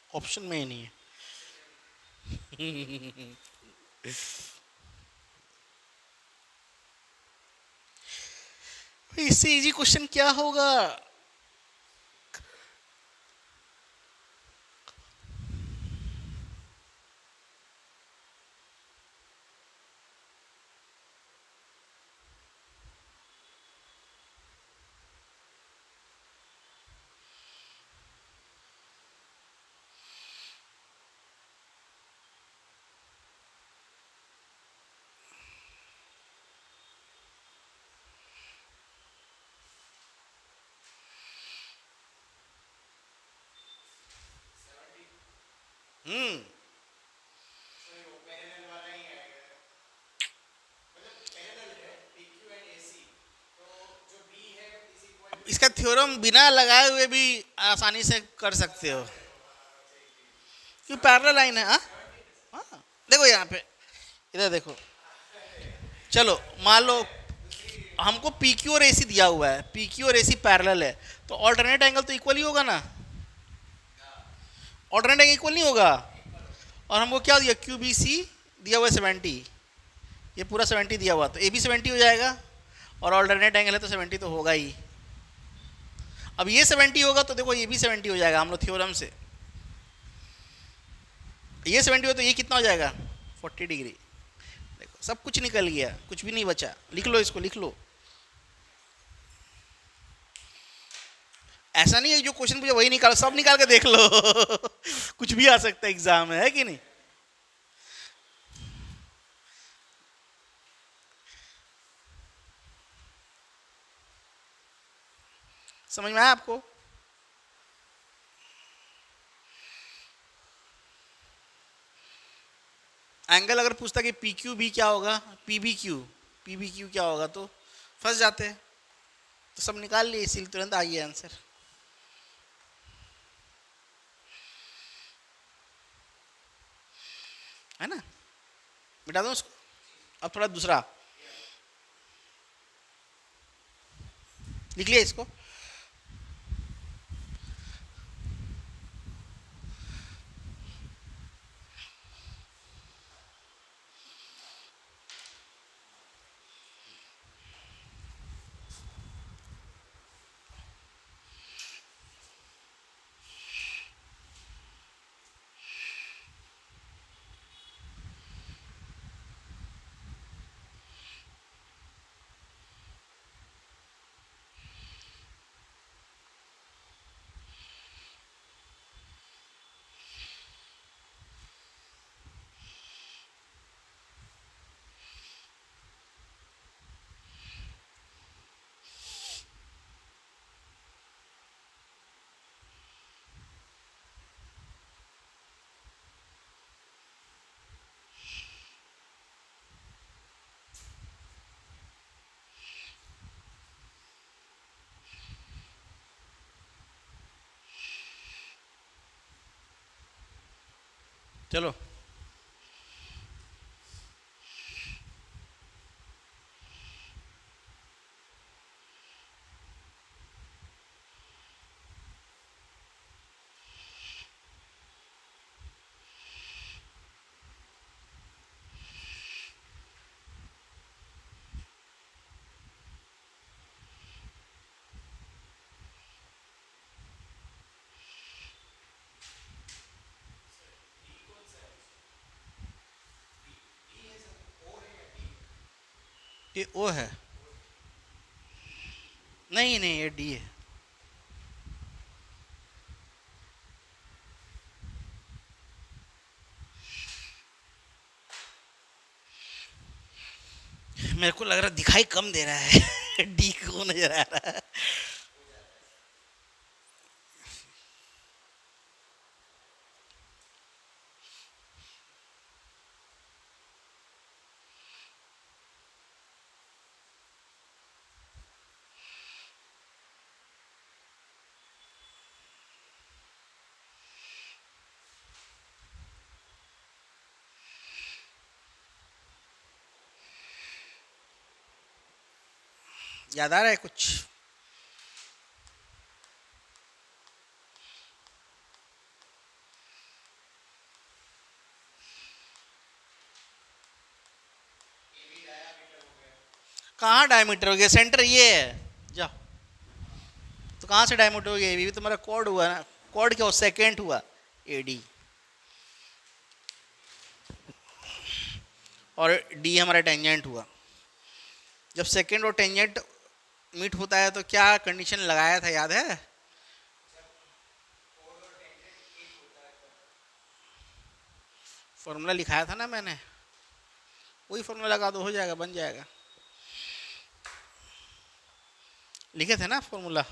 ऑप्शन में ही नहीं है। इससे इजी क्वेश्चन क्या होगा? हम्म। इसका थ्योरम बिना लगाए हुए भी आसानी से कर सकते हो, क्यों पैरेलल लाइन है। हाँ हाँ, देखो यहाँ पे, इधर देखो। चलो मान लो हमको पी क्यू और एसी दिया हुआ है, पी क्यू और एसी पैरेलल है, तो ऑल्टरनेट एंगल तो इक्वल ही होगा ना। ऑल्टरनेट एंगल इक्वल नहीं होगा। और हमको क्या दिया, क्यू बी सी दिया हुआ है 70, ये पूरा 70 दिया हुआ, तो ए भी 70 हो जाएगा। और ऑल्टरनेट एंगल है तो 70 तो होगा ही। अब ये 70 होगा तो देखो ये भी 70 हो जाएगा, हम लोग थ्योरम से। ये 70 हो तो ये कितना हो जाएगा, 40 डिग्री। देखो सब कुछ निकल गया, कुछ भी नहीं बचा। लिख लो इसको, लिख लो। ऐसा नहीं है जो क्वेश्चन पूछे वही निकाल, सब निकाल के देख लो। कुछ भी आ सकता है एग्जाम में, है कि नहीं। समझ में आया आपको? एंगल अगर पूछता कि पी क्यू बी क्या होगा, पी बी क्यू क्या होगा, तो फंस जाते हैं। तो सब निकाल लिए, इसीलिए तुरंत आ गया आंसर, है ना। मिटा दो उसको। अब थोड़ा दूसरा लिख लिया इसको। चलो ये ओ है, नहीं नहीं ये डी है। मेरे को लग रहा है दिखाई कम दे रहा है। डी को नजर आ रहा है। याद आ रहा है कुछ? कहाँ डायमीटर हो गया? सेंटर ये है। जाओ। तो कहाँ से डायमीटर हो गया? ये भी तुम्हारा कॉर्ड हुआ ना। कॉर्ड क्या हो? सेकेंड हुआ एडी। और डी हमारा टेंजेंट हुआ। जब सेकेंड और टेंजेंट मीट होता है तो क्या कंडीशन लगाया था, याद है? फॉर्मूला लिखाया था ना मैंने, वही फॉर्मूला लगा दो, हो जाएगा, बन जाएगा। लिखे थे ना फॉर्मूला।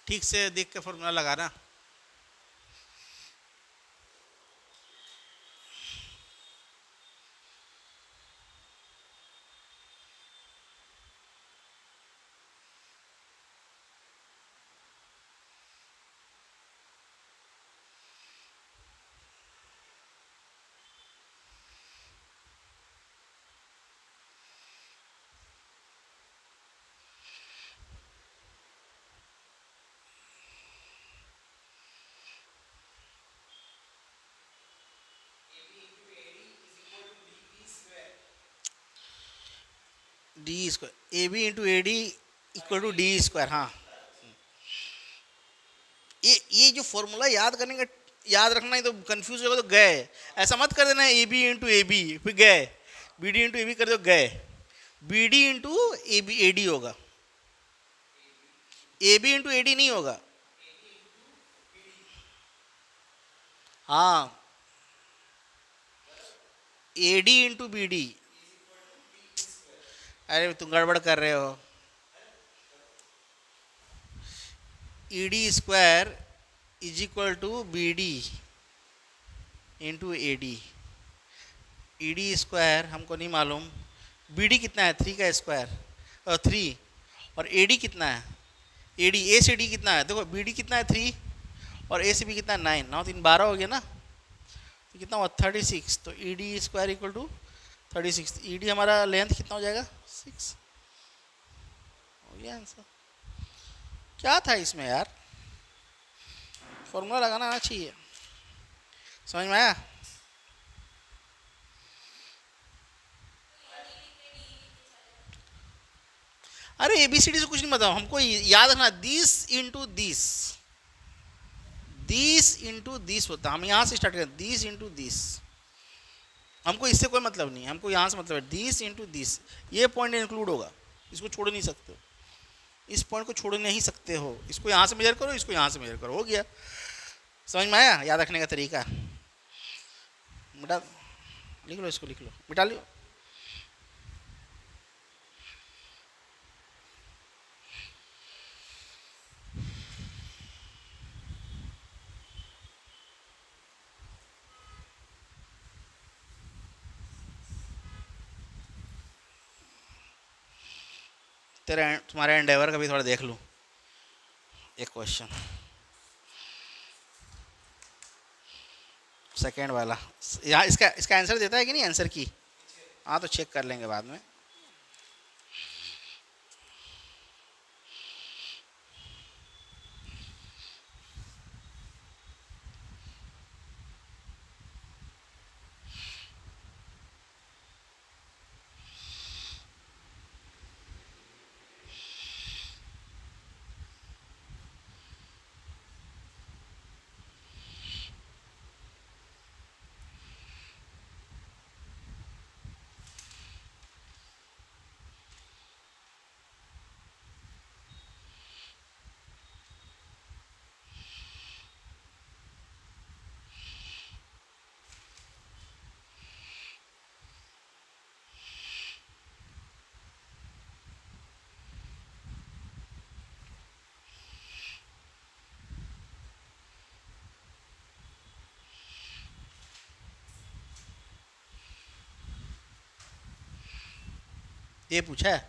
ठीक से देख के फॉर्मूला लगाना। D square A B into A D equal to D square. हाँ, ये जो फॉर्मूला याद करने का, याद रखना ही, तो कंफ्यूज होगा तो गए। ऐसा मत कर देना A B into A B फिर गए, B D into A B कर दो गए। B D into A B A D होगा, A B into A D नहीं होगा। हाँ, A D into B D. अरे तुम गड़बड़ कर रहे हो। E D square is equal to B D into A D. E D square हमको नहीं मालूम, बी डी कितना है? थ्री का स्क्वायर, और थ्री। और ए डी कितना है? ए डी, ए से डी कितना है? देखो बी डी कितना है? थ्री। और ए से बी कितना है? नाइन। नौ तीन 12 हो गया ना, तो कितना हुआ? 36। तो E D square equal to 36। E D हमारा लेंथ कितना हो जाएगा? 6। हो गया आंसर। क्या था इसमें यार? फॉर्मूला लगाना आना चाहिए। समझ में आया? अरे एबीसीडी से कुछ नहीं बताओ, हमको याद रखना this into this, this into this होता है। हम यहाँ से स्टार्ट करें, दिस इंटू दिस। हमको इससे कोई मतलब नहीं है, हमको यहाँ से मतलब है दिस इंटू दिस। ये पॉइंट इंक्लूड होगा, इसको छोड़ नहीं सकते हो, इस पॉइंट को छोड़ नहीं सकते हो। इसको यहाँ से मेजर करो, इसको यहाँ से मेजर करो, हो गया। समझ में आया याद रखने का तरीका? मिटा, लिख लो इसको, लिख लो, मिटा लो। तेरा तुम्हारे एंडेवर का भी थोड़ा देख लूँ एक क्वेश्चन, सेकेंड वाला। यहाँ इसका इसका आंसर देता है कि नहीं आंसर की? हाँ, तो चेक कर लेंगे बाद में। ये पूछा है।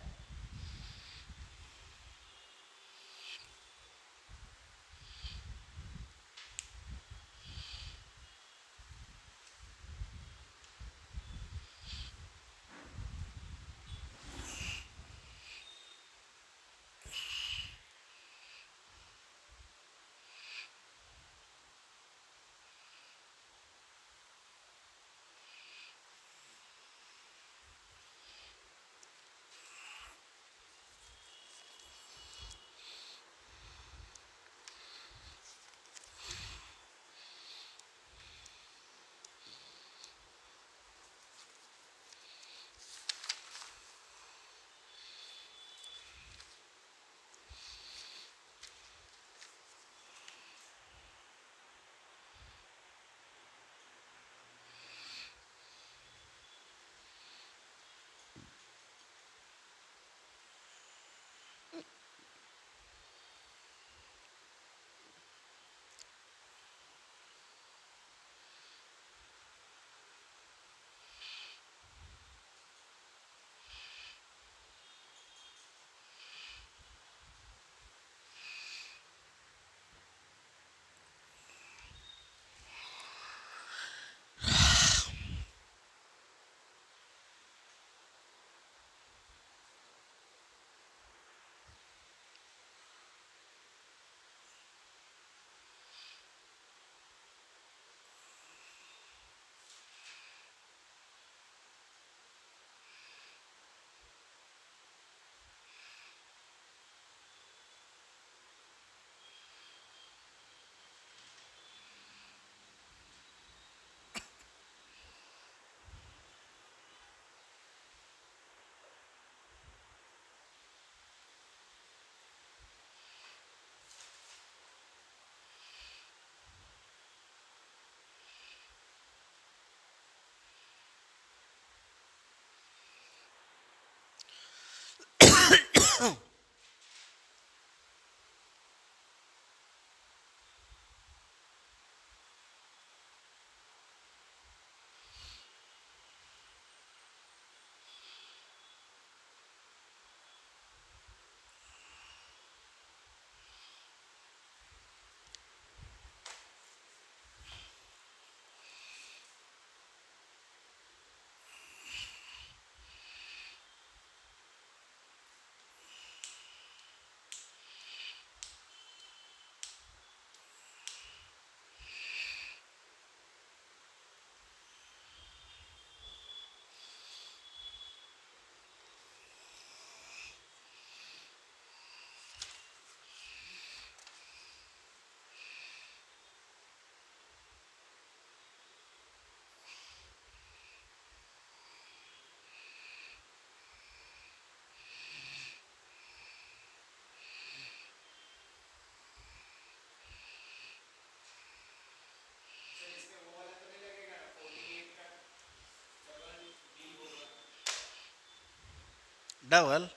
डबल।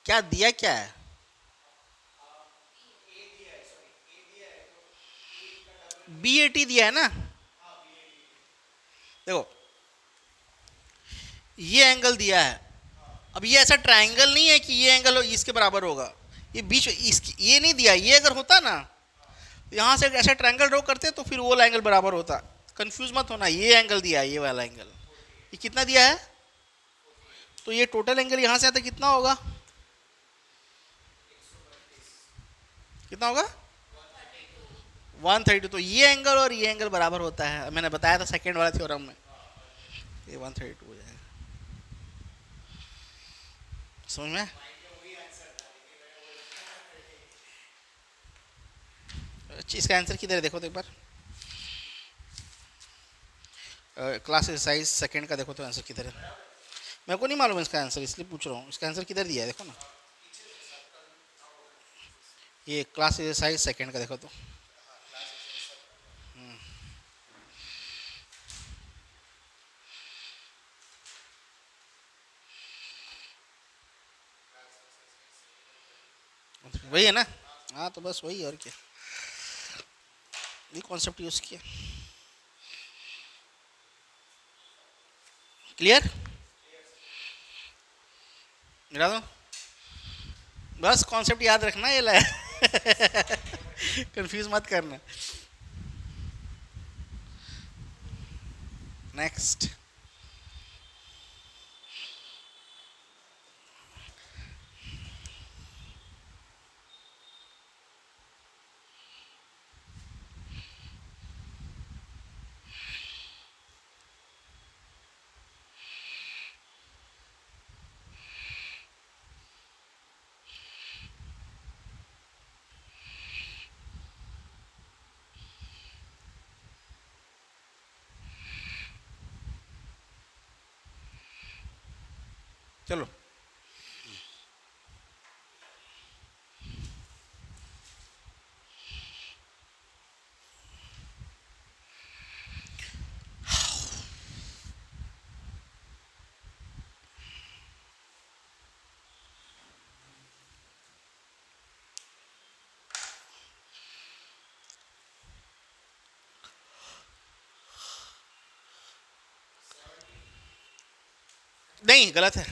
क्या दिया क्या है? BAT दिया है ना। देखो, ये एंगल दिया है। अब ये ऐसा ट्रायंगल नहीं है कि ये एंगल इसके बराबर होगा। ये बीच इसकी ये नहीं दिया। ये अगर होता ना, तो यहाँ से ऐसा ट्रायंगल ड्रॉ करते तो फिर वो वाला एंगल बराबर होता। कंफ्यूज मत होना, ये एंगल दिया है, ये वाला एंगल। ये कितना दिया है? तो ये टोटल एंगल यहाँ से आता कितना होगा? कितना होगा? 132। तो ये एंगल और ये एंगल बराबर होता है, मैंने बताया था सेकेंड वाला थ्योरम में। ये 132 हो जाएगा। समझ में? इसका आंसर किधर है देखो तो एक बार। क्लास एक्सरसाइज सेकंड का देखो तो आंसर किधर है। मेरे को नहीं मालूम है इसका आंसर, इसलिए पूछ रहा हूँ। इसका आंसर किधर दिया है देखो ना। ये क्लास एक्सरसाइज सेकंड का देखो तो। वही है ना? हाँ तो बस वही, और क्या। ये कॉन्सेप्ट यूज किया। क्लियर? मिला दो, बस कॉन्सेप्ट याद रखना ये ला कंफ्यूज मत करना। नेक्स्ट। चलो, नहीं गलत है।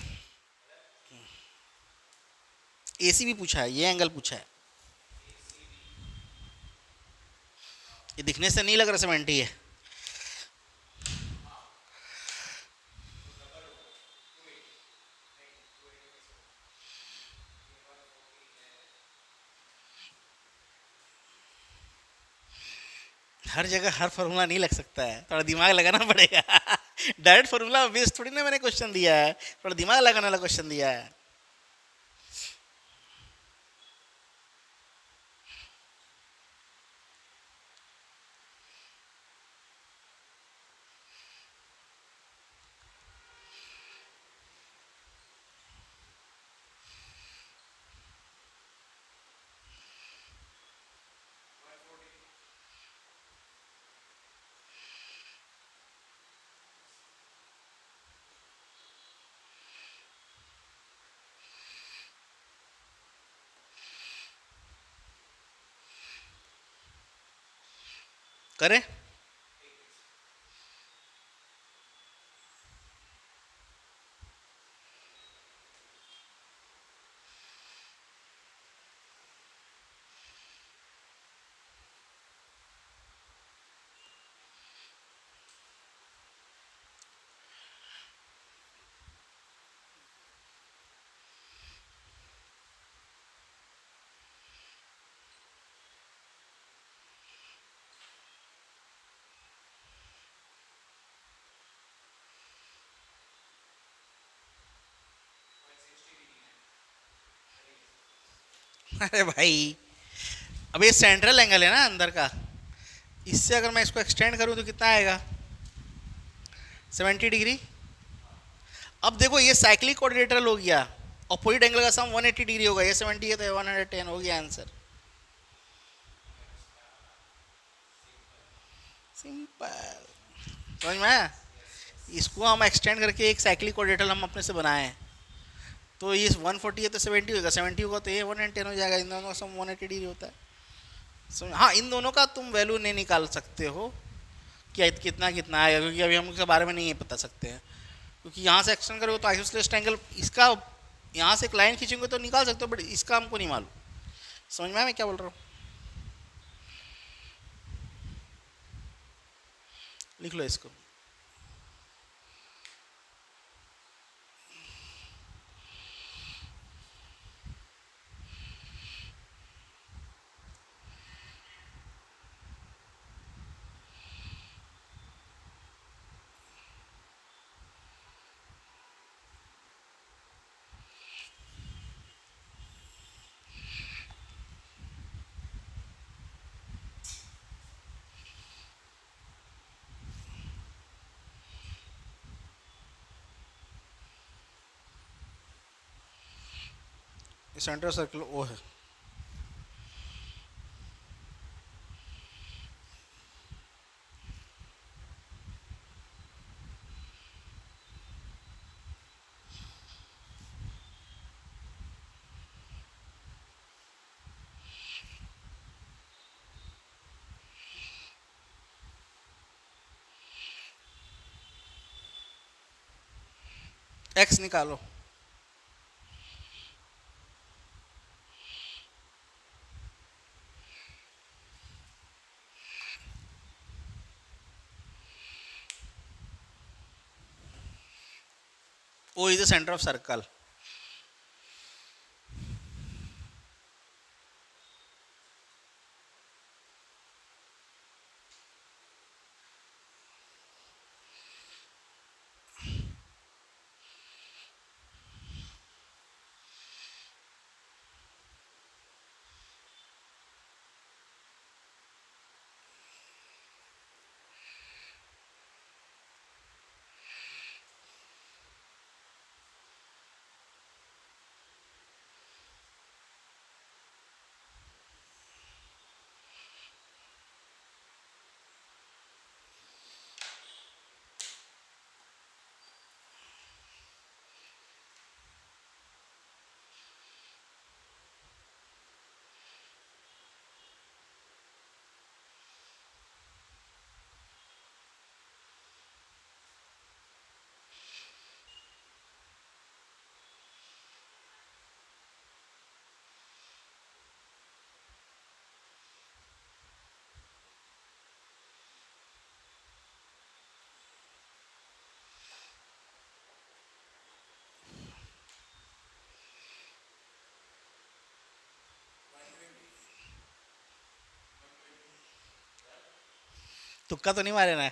एसी भी पूछा है, ये एंगल पूछा है। ये दिखने से नहीं लग रहा 70 है। हर जगह हर फॉर्मूला नहीं लग सकता है, थोड़ा दिमाग लगाना पड़ेगा। डायरेक्ट फॉर्मूला बेस थोड़ी ना मैंने क्वेश्चन दिया है, थोड़ा दिमाग लगाने वाला क्वेश्चन दिया है। करें? अरे भाई, अब ये सेंट्रल एंगल है ना अंदर का, इससे अगर मैं इसको एक्सटेंड करूं तो कितना आएगा? 70 डिग्री। अब देखो ये साइक्लिक कोऑर्डिनेटर हो गया, अपोजिट एंगल का सम 180 डिग्री होगा, ये 70 है तो 110 हो गया आंसर। सिंपल। समझ में आया? इसको हम एक्सटेंड करके एक साइक्लिक कोऑर्डिनेटर हम अपने से बनाए हैं, तो ये 140 है तो 70 होगा, 70 होगा तो ये 110 हो जाएगा, इन दोनों का सम 180 डिग्री होता है। हाँ, इन दोनों का तुम वैल्यू नहीं निकाल सकते हो कि कितना कितना आएगा, क्योंकि अभी हम उसके बारे में नहीं बता सकते हैं, क्योंकि यहाँ से एक्सटेंड करोगे तो आइसोसेलेस एंगल इसका, यहाँ से एक लाइन खींचेंगे तो निकाल सकते हो, बट इसका हमको नहीं मालूम। समझ में आया मैं क्या बोल रहा हूँ? लिख लो इसको। सेंटर सर्कल ओ है। एक्स निकालो। O is the centre of circle. तुक्का तो नहीं मारे ना?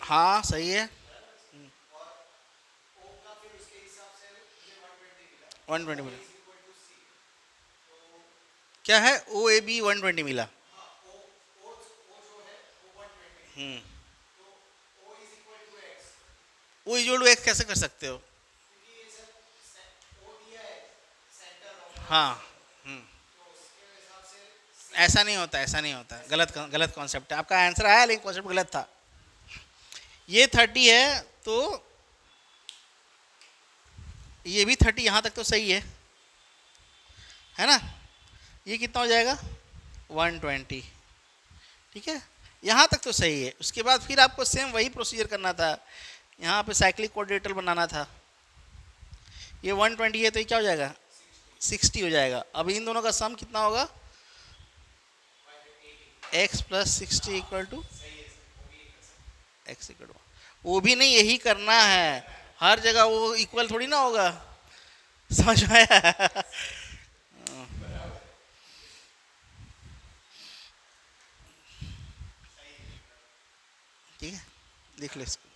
हाँ सही है। 120 मिला। क्या है? ओ ए बी 120 मिला। हम्म। ओ इक्वल टू एक्स कैसे कर सकते हो? हाँ। ऐसा नहीं होता, ऐसा नहीं होता, गलत गलत कॉन्सेप्ट है आपका। आंसर आया लेकिन कॉन्सेप्ट गलत था। ये 30 है तो ये भी 30, यहाँ तक तो सही है ना? ये कितना हो जाएगा? 120। ठीक है, यहाँ तक तो सही है। उसके बाद फिर आपको सेम वही प्रोसीजर करना था, यहाँ पे साइक्लिक कोऑर्डिनेटर बनाना था। ये 120 है तो ये क्या हो जाएगा? 60 हो जाएगा। अब इन दोनों का सम कितना होगा? x plus 60 equal to X equal to. वो भी नहीं, यही करना है। हर जगह वो इक्वल थोड़ी ना होगा। समझ में आया? ठीक है, लिख लो इसको।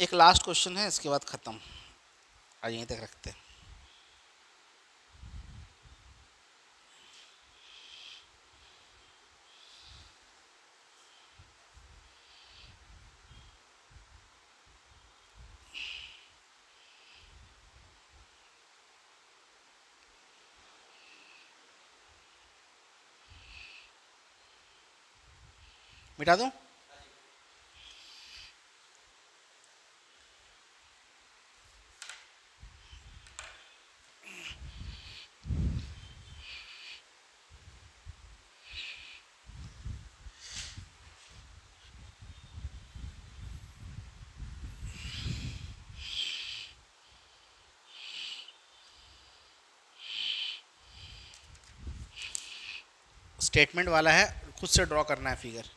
एक लास्ट क्वेश्चन है, इसके बाद खत्म। आज यहीं तक रखते हैं। मिटा दूं? स्टेटमेंट वाला है, खुद से ड्रॉ करना है figure.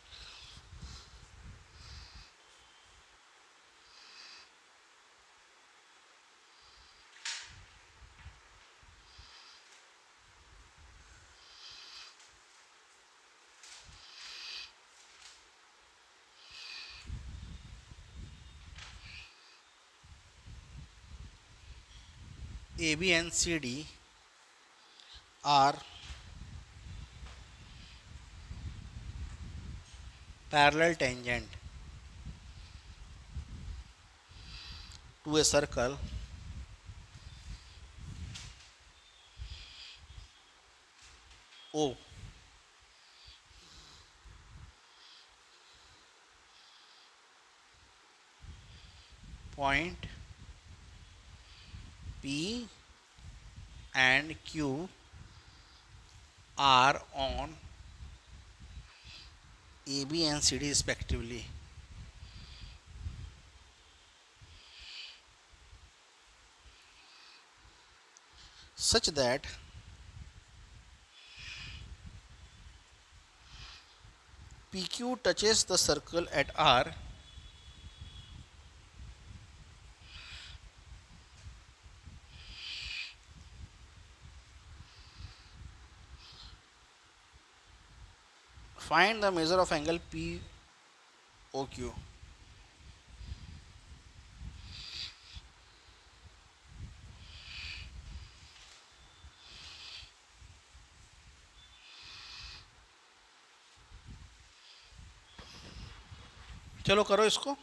A B and C D are parallel tangent to a circle O. point P and Q are on AB and CD respectively, such that PQ touches the circle at R find the measure of angle POQ. चलो करो इसको।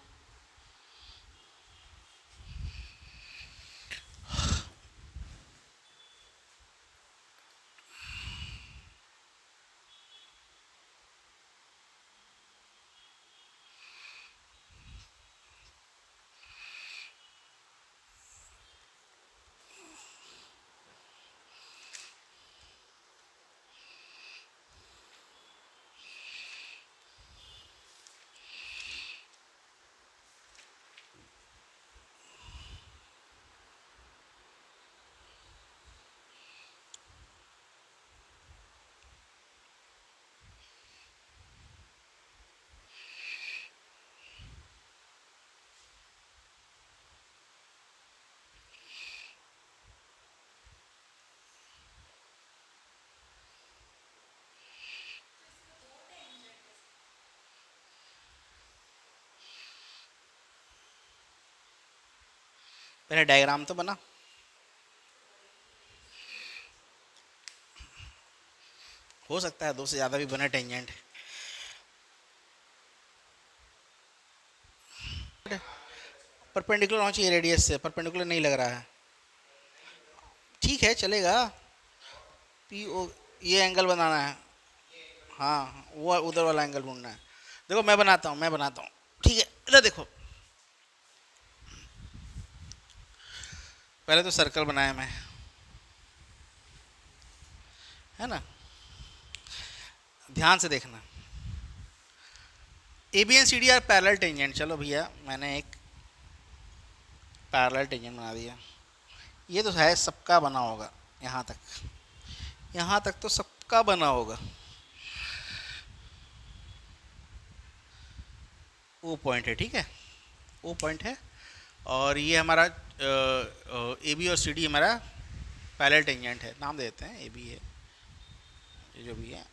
पहले diagram तो बना। हो सकता है दो से ज़्यादा भी बने टेंजेंट। परपेंडिकुलर होना चाहिए रेडियस से, परपेंडिकुलर नहीं लग रहा है। ठीक है चलेगा। पी ओ ये एंगल बनाना है। हाँ वो उधर वाला एंगल ढूंढना है। देखो मैं बनाता हूँ, मैं बनाता हूँ। ठीक है इधर देखो, पहले तो सर्कल बनाया मैं, है ना। ध्यान से देखना। A B and C D are parallel tangent. चलो भैया मैंने एक पैरेलल टेंजेंट बना दिया। ये तो है सबका बना होगा, यहाँ तक, यहाँ तक तो सबका बना होगा। वो पॉइंट है, ठीक है, वो पॉइंट है। और ये हमारा ए बी और सी डी हमारा पैरेलल टेंजेंट है। नाम दे देते हैं, ए बी है, ये जो भी है,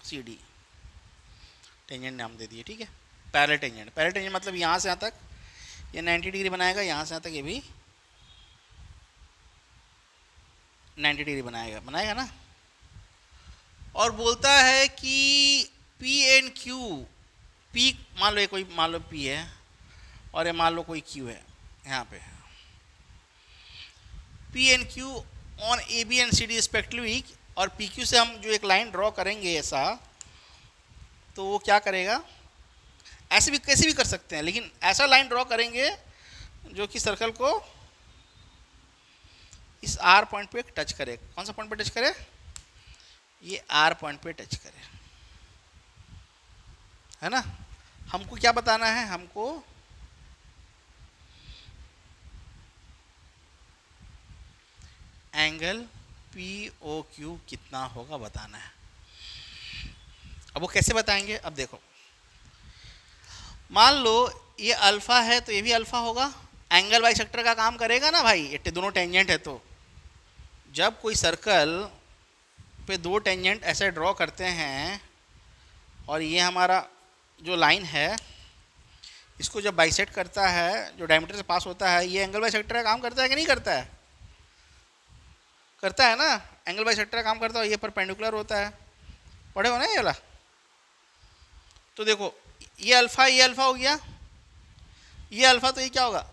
सी डी टेंजेंट नाम दे दिए, ठीक है। पैरेलल टेंजेंट, पैरेलल टेंजेंट मतलब यहाँ से यहाँ तक ये 90 डिग्री बनाएगा, यहाँ से यहाँ तक ये भी 90 डिग्री बनाएगा, बनाएगा ना। और बोलता है कि पी एंड क्यू, पी मान लो ये कोई, मान लो पी है और ये मान लो कोई क्यू है यहाँ पे, P and Q on A B and C D respectively. और पी क्यू से हम जो एक लाइन ड्रॉ करेंगे ऐसा, तो वो क्या करेगा, ऐसे भी कैसे भी कर सकते हैं, लेकिन ऐसा लाइन ड्रॉ करेंगे जो कि सर्कल को इस आर पॉइंट पे टच करे। कौन सा पॉइंट पे टच करे, ये आर पॉइंट पे टच करे, है ना। हमको क्या बताना है, हमको एंगल पी ओ क्यू कितना होगा बताना है। अब वो कैसे बताएंगे, अब देखो, मान लो ये अल्फा है तो ये भी अल्फा होगा। एंगल बाइसेक्टर का काम करेगा ना भाई, ये दोनों टेंजेंट है। तो जब कोई सर्कल पे दो टेंजेंट ऐसे ड्रॉ करते हैं और ये हमारा जो लाइन है इसको जब बाइसेक्ट करता है, जो डायमीटर से पास होता है, ये एंगल बाइसेक्टर का काम करता है कि नहीं करता है, करता है ना। एंगल बाइसेक्टर का काम करता है, ये परपेंडिकुलर होता है, पढ़े हो ना ये वाला। तो देखो ये अल्फा हो गया, ये अल्फा, तो ये क्या होगा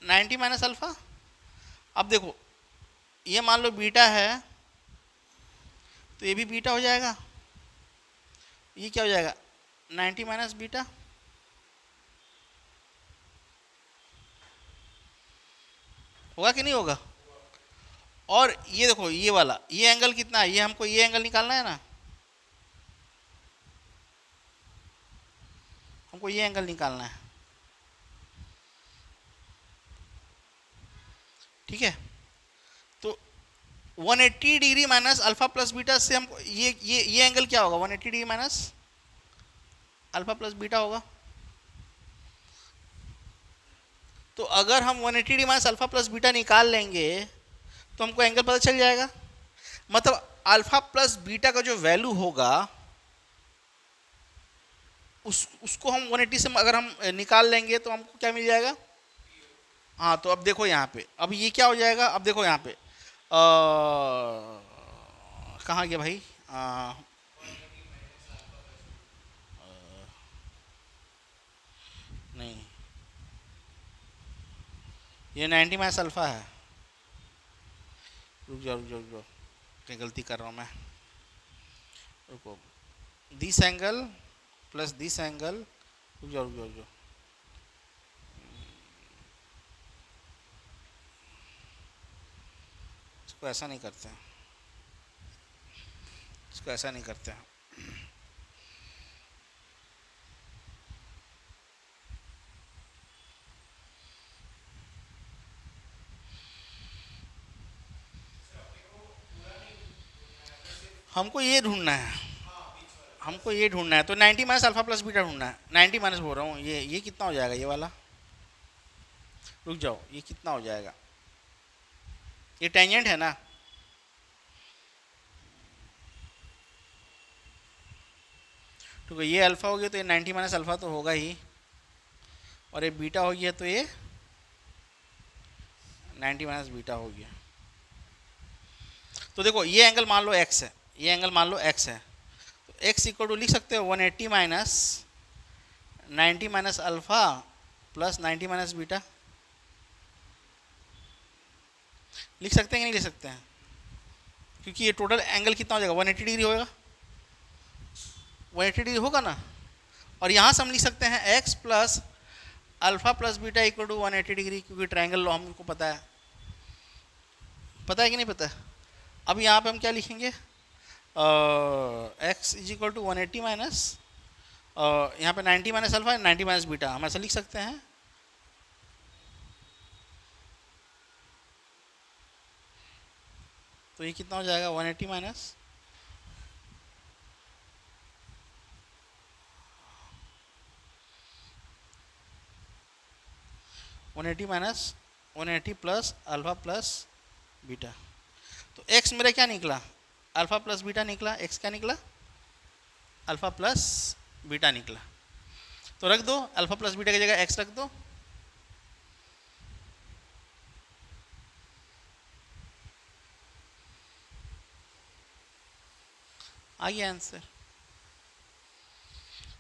90 माइनस अल्फा। अब देखो ये मान लो बीटा है तो ये भी बीटा हो जाएगा, ये क्या हो जाएगा 90 माइनस बीटा। होगा कि नहीं होगा? और ये देखो ये वाला, ये एंगल कितना है, ये हमको ये एंगल निकालना है ना, हमको ये एंगल निकालना है, ठीक है। तो 180 degree minus alpha plus beta से हमको ये एंगल क्या होगा, 180 degree minus alpha plus beta होगा। तो अगर हम 180 degree minus alpha plus beta निकाल लेंगे तो हमको एंगल पता चल जाएगा। मतलब अल्फा प्लस बीटा का जो वैल्यू होगा उसको हम 180 से अगर हम निकाल लेंगे तो हमको क्या मिल जाएगा। हाँ तो अब देखो यहाँ पे, अब ये क्या हो जाएगा, अब देखो यहाँ पे कहाँ गया भाई, नहीं ये 90 माइनस अल्फा है, रुक जाओ रुक जाओ रुक जाओ, क्या गलती कर रहा हूँ मैं, रुको, this angle plus this angle, रुक जाओ रुक जाओ रुक जाओ, इसको ऐसा नहीं करते हैं, इसको ऐसा नहीं करते हैं, हमको ये ढूंढना है, हमको ये ढूंढना है, तो 90 माइनस अल्फा प्लस बीटा ढूंढना है, 90 माइनस बोल रहा हूँ, ये कितना हो जाएगा, ये वाला, रुक जाओ, ये कितना हो जाएगा, ये टेंजेंट है ना, तो ये अल्फा हो गया तो ये 90 माइनस अल्फा तो होगा ही, और ये बीटा हो गया तो ये 90 माइनस बीटा हो गया। तो देखो ये एंगल मान लो x है, ये एंगल मान लो x है, तो x इक्वल टू लिख सकते हो 180 minus 90 minus alpha plus 90 minus beta, लिख सकते हैं कि नहीं लिख सकते हैं, क्योंकि ये टोटल एंगल कितना हो जाएगा 180 डिग्री होगा, 180 डिग्री होगा ना। और यहाँ से हम लिख सकते हैं x plus alpha plus beta equal to 180 degree, क्योंकि ट्रायंगल लॉ हमको पता है कि नहीं पता है। अब यहाँ पे हम क्या लिखेंगे, x is equal to 180 minus यहाँ पे 90 माइनस अल्फा 90 माइनस बीटा, हम ऐसा लिख सकते हैं। तो ये कितना हो जाएगा 180 minus 180 minus 180 plus alpha plus beta, तो x मेरा क्या निकला, अल्फा प्लस बीटा निकला, x क्या निकला, अल्फा प्लस बीटा निकला। तो रख दो, अल्फा प्लस बीटा की जगह x रख दो, आ गया आंसर।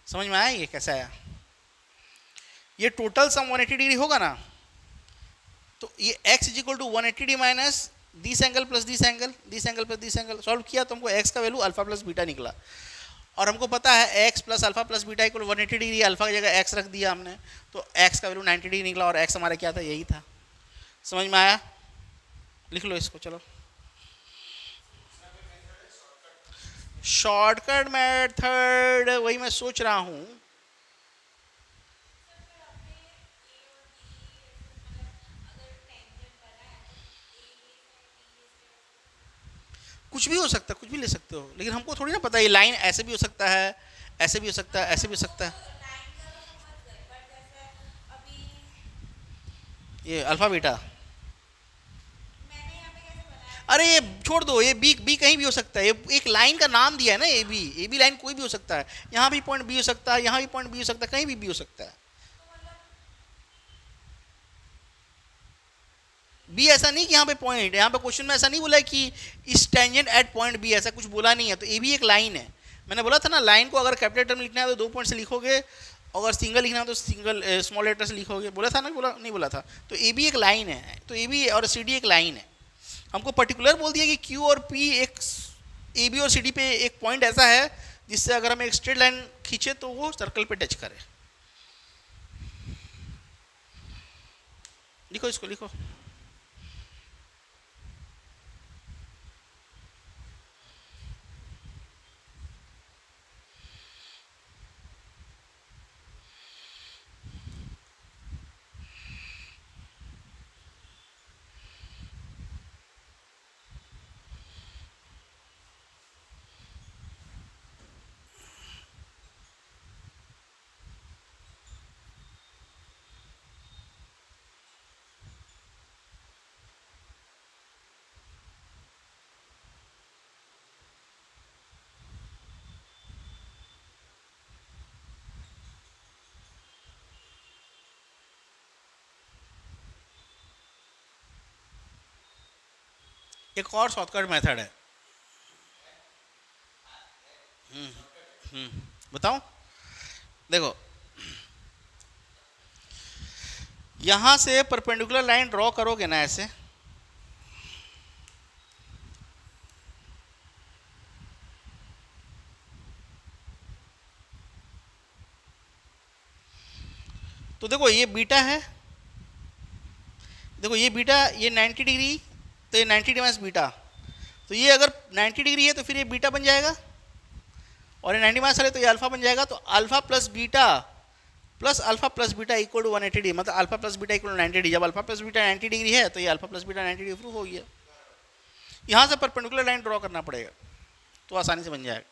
समझ में आया ये कैसा आया, ये टोटल सम 180 डिग्री होगा ना, तो ये x is equal to 180 degree minus this angle plus this angle, this angle plus this angle, solve किया तो हमको x का वैल्यू अल्फा प्लस बीटा निकला, और हमको पता है x plus alpha plus beta equal 180 degree, alpha की जगह x रख दिया हमने, तो x का वैल्यू 90 डिग्री निकला, और x हमारा क्या था, यही था। समझ में आया, लिख लो इसको, चलो शॉर्टकट मेथड वही मैं सोच रहा हूँ, कुछ भी हो सकता है, कुछ भी ले सकते हो, लेकिन हमको थोड़ी ना पता है ये लाइन ऐसे भी हो सकता है, ऐसे भी हो सकता है, ऐसे भी हो सकता है, ये अल्फा बीटा, अरे ये छोड़ दो, ये बी बी कहीं भी हो सकता है, ये एक लाइन का नाम दिया है ना, ए बी लाइन कोई भी हो सकता है, यहाँ भी पॉइंट बी हो सकता है, यहाँ भी पॉइंट बी हो सकता है, कहीं भी हो सकता है। बी ऐसा नहीं कि यहाँ पे पॉइंट, यहाँ पे क्वेश्चन में ऐसा नहीं बोला है कि इस टेंजेंट एट पॉइंट बी, ऐसा कुछ बोला नहीं है, तो ए भी एक लाइन है। मैंने बोला था ना, लाइन को अगर कैपिटल टर्म लिखना है तो 2 पॉइंट से लिखोगे, अगर सिंगल लिखना है तो सिंगल स्मॉल लेटर से लिखोगे, बोला था ना, बोला नहीं बोला था। तो ए भी एक लाइन है, तो ए बी और सी डी एक लाइन है। हमको पर्टिकुलर बोल दिया कि क्यू और पी एक ए बी और सी डी पे एक पॉइंट ऐसा है जिससे अगर हम एक स्ट्रेट लाइन खींचे तो वो सर्कल पे टच करे। लिखो इसको, लिखो एक और शॉर्टकट मेथड है। बताऊं? देखो, यहां से परपेंडिकुलर लाइन ड्रॉ करोगे ना ऐसे, तो देखो ये बीटा है, देखो ये बीटा, ये 90 डिग्री, तो ये 90 डिग्री माइनस बीटा, तो ये अगर 90 डिग्री है तो फिर ये बीटा बन जाएगा, और ये 90 माइनस है तो ये अल्फा बन जाएगा। तो alpha plus beta equal to 180 degree, मतलब alpha plus beta equal to 90 degree. जब अल्फा प्लस बीटा 90 डिग्री है तो ये alpha plus beta 90 degree proof हो गया। यहाँ से परपेंडिकुलर लाइन ड्रॉ करना पड़ेगा तो आसानी से बन जाएगा।